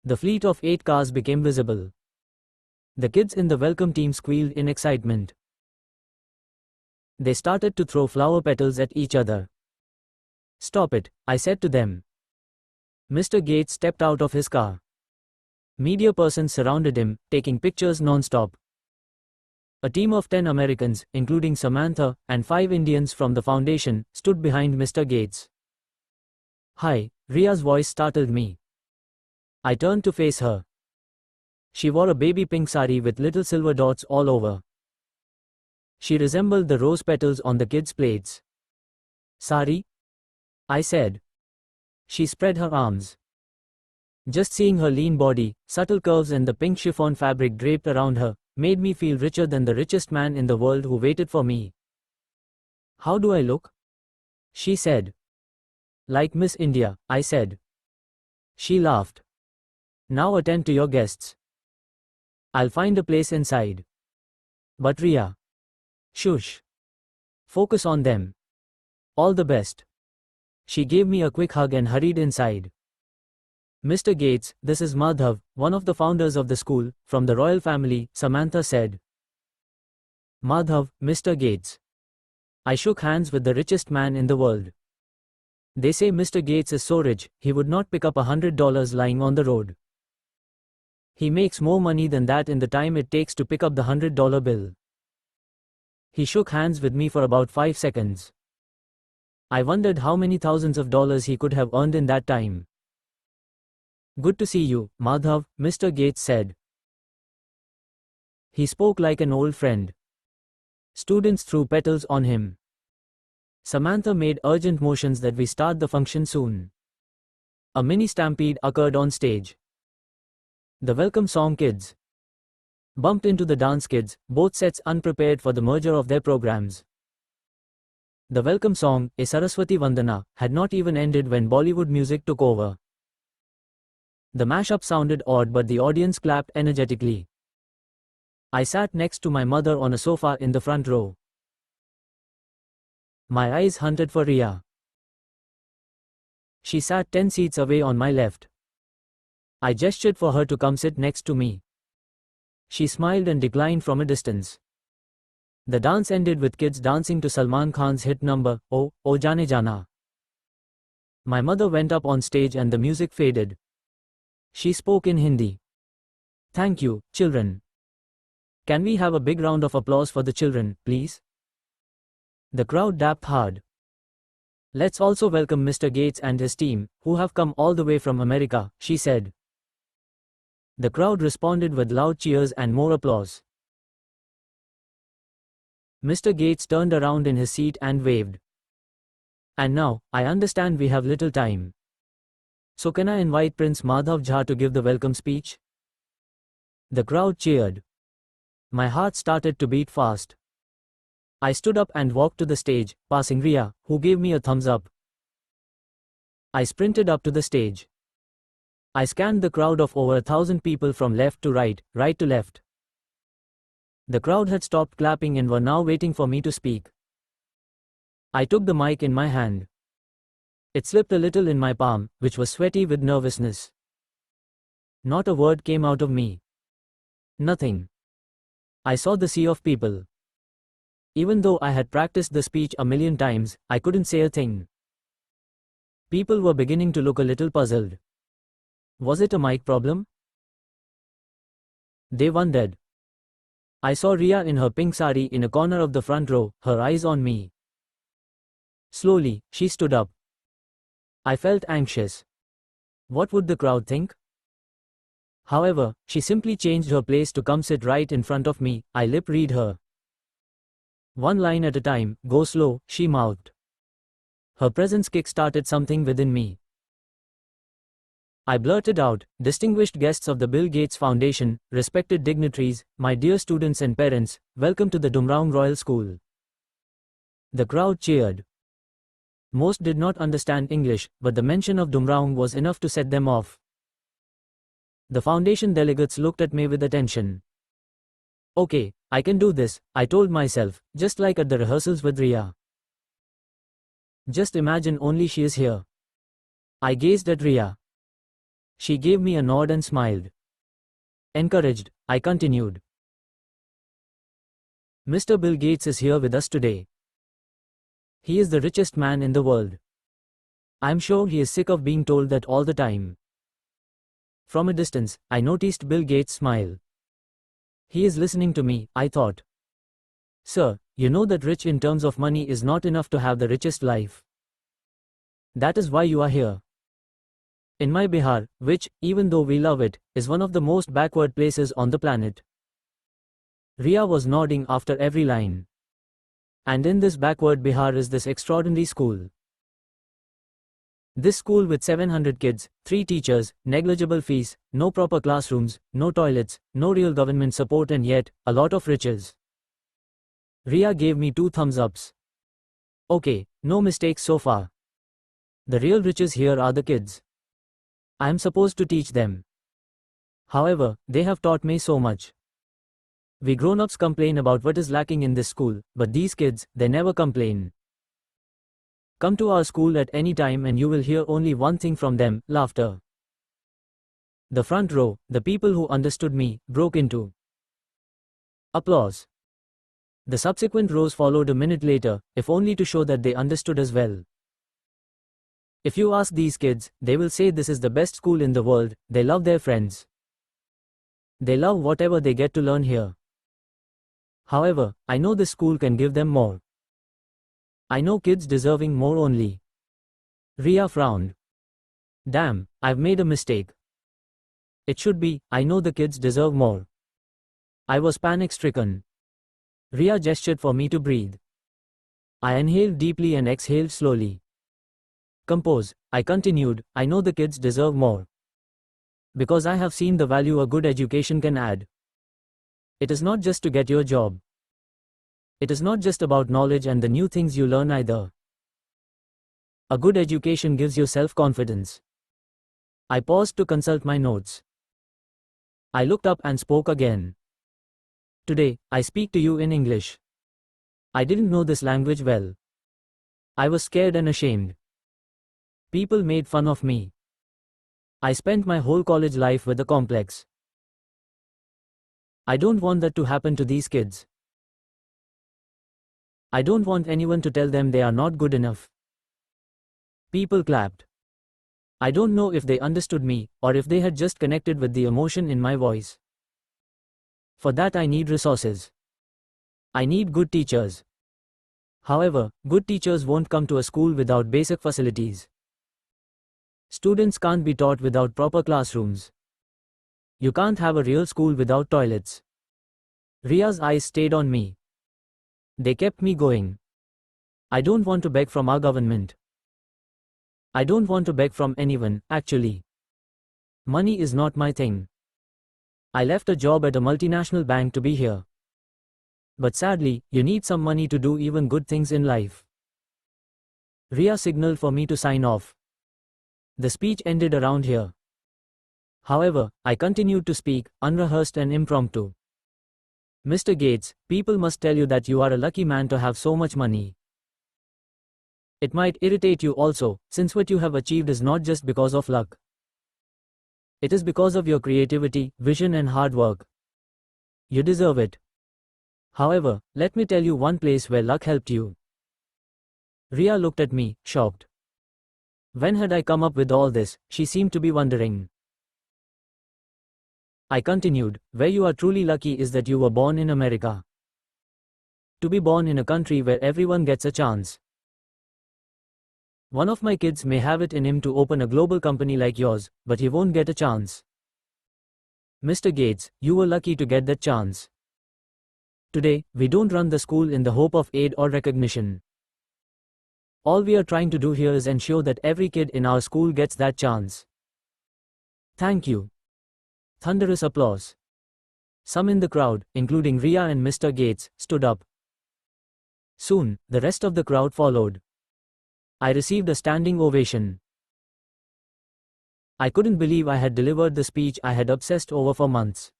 The fleet of 8 cars became visible. The kids in the welcome team squealed in excitement. They started to throw flower petals at each other. Stop it, I said to them. Mr. Gates stepped out of his car. Media persons surrounded him, taking pictures non-stop. A team of 10 Americans, including Samantha, and 5 Indians from the foundation, stood behind Mr. Gates. Hi, Riya's voice startled me. I turned to face her. She wore a baby pink sari with little silver dots all over. She resembled the rose petals on the kids' plates. Sari? I said. She spread her arms. Just seeing her lean body, subtle curves and the pink chiffon fabric draped around her, made me feel richer than the richest man in the world who waited for me. How do I look? She said. Like Miss India, I said. She laughed. Now attend to your guests. I'll find a place inside. But Riya. Shush. Focus on them. All the best. She gave me a quick hug and hurried inside. Mr. Gates, this is Madhav, one of the founders of the school, from the royal family, Samantha said. Madhav, Mr. Gates. I shook hands with the richest man in the world. They say Mr. Gates is so rich, he would not pick up $100 lying on the road. He makes more money than that in the time it takes to pick up the $100 bill. He shook hands with me for about 5 seconds. I wondered how many thousands of dollars he could have earned in that time. Good to see you, Madhav, Mr. Gates said. He spoke like an old friend. Students threw petals on him. Samantha made urgent motions that we start the function soon. A mini stampede occurred on stage. The welcome song kids bumped into the dance kids, both sets unprepared for the merger of their programs. The welcome song, A Saraswati Vandana, had not even ended when Bollywood music took over. The mashup sounded odd but the audience clapped energetically. I sat next to my mother on a sofa in the front row. My eyes hunted for Riya. She sat 10 seats away on my left. I gestured for her to come sit next to me. She smiled and declined from a distance. The dance ended with kids dancing to Salman Khan's hit number, Oh, Oh Jaane Jana. My mother went up on stage and the music faded. She spoke in Hindi. Thank you, children. Can we have a big round of applause for the children, please? The crowd dapped hard. Let's also welcome Mr. Gates and his team, who have come all the way from America, she said. The crowd responded with loud cheers and more applause. Mr. Gates turned around in his seat and waved. And now, I understand we have little time. So can I invite Prince Madhav Jha to give the welcome speech? The crowd cheered. My heart started to beat fast. I stood up and walked to the stage, passing Riya, who gave me a thumbs up. I sprinted up to the stage. I scanned the crowd of over 1,000 people from left to right, right to left. The crowd had stopped clapping and were now waiting for me to speak. I took the mic in my hand. It slipped a little in my palm, which was sweaty with nervousness. Not a word came out of me. Nothing. I saw the sea of people. Even though I had practiced the speech a million times, I couldn't say a thing. People were beginning to look a little puzzled. Was it a mic problem? They wondered. I saw Riya in her pink sari in a corner of the front row, her eyes on me. Slowly, she stood up. I felt anxious. What would the crowd think? However, she simply changed her place to come sit right in front of me. I lip read her. One line at a time, go slow, she mouthed. Her presence kick-started something within me. I blurted out, distinguished guests of the Bill Gates Foundation, respected dignitaries, my dear students and parents, welcome to the Dumraung Royal School. The crowd cheered. Most did not understand English, but the mention of Dumraung was enough to set them off. The foundation delegates looked at me with attention. Okay, I can do this, I told myself, just like at the rehearsals with Riya. Just imagine only she is here. I gazed at Riya. She gave me a nod and smiled. Encouraged, I continued. Mr. Bill Gates is here with us today. He is the richest man in the world. I'm sure he is sick of being told that all the time. From a distance, I noticed Bill Gates smile. He is listening to me, I thought. Sir, you know that rich in terms of money is not enough to have the richest life. That is why you are here. In my Bihar, which, even though we love it, is one of the most backward places on the planet. Riya was nodding after every line. And in this backward Bihar is this extraordinary school. This school with 700 kids, 3 teachers, negligible fees, no proper classrooms, no toilets, no real government support and yet, a lot of riches. Riya gave me 2 thumbs ups. Okay, no mistakes so far. The real riches here are the kids. I am supposed to teach them. However, they have taught me so much. We grown-ups complain about what is lacking in this school, but these kids, they never complain. Come to our school at any time and you will hear only one thing from them, laughter. The front row, the people who understood me, broke into applause. The subsequent rows followed a minute later, if only to show that they understood as well. If you ask these kids, they will say this is the best school in the world, they love their friends. They love whatever they get to learn here. However, I know this school can give them more. I know kids deserving more only. Riya frowned. Damn, I've made a mistake. It should be, I know the kids deserve more. I was panic-stricken. Riya gestured for me to breathe. I inhaled deeply and exhaled slowly. Compose, I continued, I know the kids deserve more. Because I have seen the value a good education can add. It is not just to get your job. It is not just about knowledge and the new things you learn either. A good education gives you self-confidence. I paused to consult my notes. I looked up and spoke again. Today, I speak to you in English. I didn't know this language well. I was scared and ashamed. People made fun of me. I spent my whole college life with a complex. I don't want that to happen to these kids. I don't want anyone to tell them they are not good enough. People clapped. I don't know if they understood me, or if they had just connected with the emotion in my voice. For that I need resources. I need good teachers. However, good teachers won't come to a school without basic facilities. Students can't be taught without proper classrooms. You can't have a real school without toilets. Riya's eyes stayed on me. They kept me going. I don't want to beg from our government. I don't want to beg from anyone, actually. Money is not my thing. I left a job at a multinational bank to be here. But sadly, you need some money to do even good things in life. Riya signaled for me to sign off. The speech ended around here. However, I continued to speak, unrehearsed and impromptu. Mr. Gates, people must tell you that you are a lucky man to have so much money. It might irritate you also, since what you have achieved is not just because of luck. It is because of your creativity, vision and hard work. You deserve it. However, let me tell you one place where luck helped you. Riya looked at me, shocked. When had I come up with all this? She seemed to be wondering. I continued, where you are truly lucky is that you were born in America. To be born in a country where everyone gets a chance. One of my kids may have it in him to open a global company like yours, but he won't get a chance. Mr. Gates, you were lucky to get that chance. Today, we don't run the school in the hope of aid or recognition. All we are trying to do here is ensure that every kid in our school gets that chance. Thank you. Thunderous applause. Some in the crowd, including Riya and Mr. Gates, stood up. Soon, the rest of the crowd followed. I received a standing ovation. I couldn't believe I had delivered the speech I had obsessed over for months.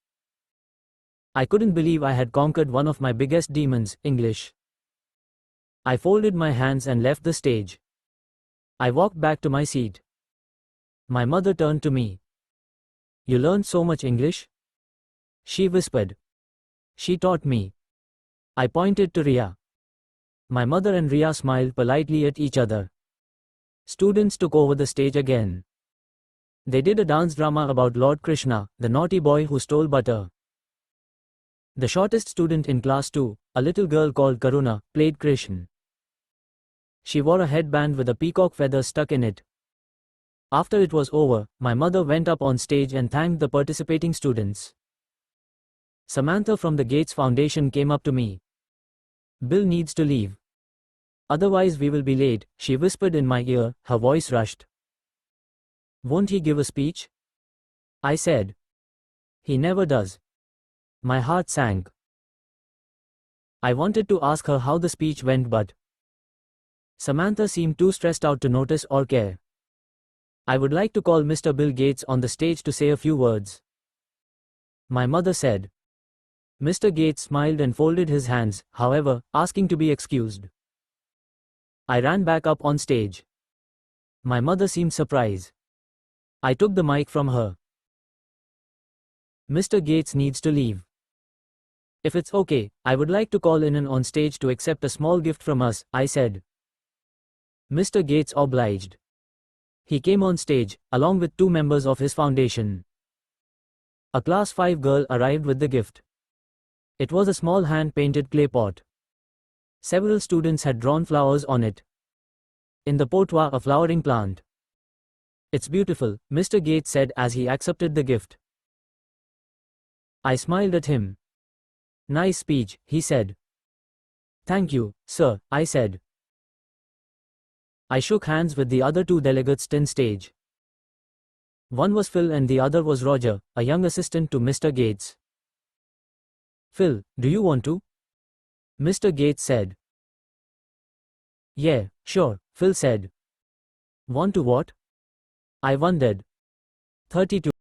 I couldn't believe I had conquered one of my biggest demons, English. I folded my hands and left the stage. I walked back to my seat. My mother turned to me. You learned so much English? She whispered. She taught me. I pointed to Riya. My mother and Riya smiled politely at each other. Students took over the stage again. They did a dance drama about Lord Krishna, the naughty boy who stole butter. The shortest student in class 2, a little girl called Karuna, played Krishna. She wore a headband with a peacock feather stuck in it. After it was over, my mother went up on stage and thanked the participating students. Samantha from the Gates Foundation came up to me. Bill needs to leave. Otherwise we will be late, she whispered in my ear, her voice rushed. Won't he give a speech? I said. He never does. My heart sank. I wanted to ask her how the speech went, but Samantha seemed too stressed out to notice or care. I would like to call Mr. Bill Gates on the stage to say a few words. My mother said. Mr. Gates smiled and folded his hands, however, asking to be excused. I ran back up on stage. My mother seemed surprised. I took the mic from her. Mr. Gates needs to leave. If it's okay, I would like to call in on stage to accept a small gift from us, I said. Mr. Gates obliged. He came on stage, along with 2 members of his foundation. A class 5 girl arrived with the gift. It was a small hand-painted clay pot. Several students had drawn flowers on it. In the pot was a flowering plant. It's beautiful, Mr. Gates said as he accepted the gift. I smiled at him. Nice speech, he said. Thank you, sir, I said. I shook hands with the other 2 delegates on stage. One was Phil and the other was Roger, a young assistant to Mr. Gates. Phil, do you want to? Mr. Gates said. Yeah, sure, Phil said. Want to what? I wondered. 32.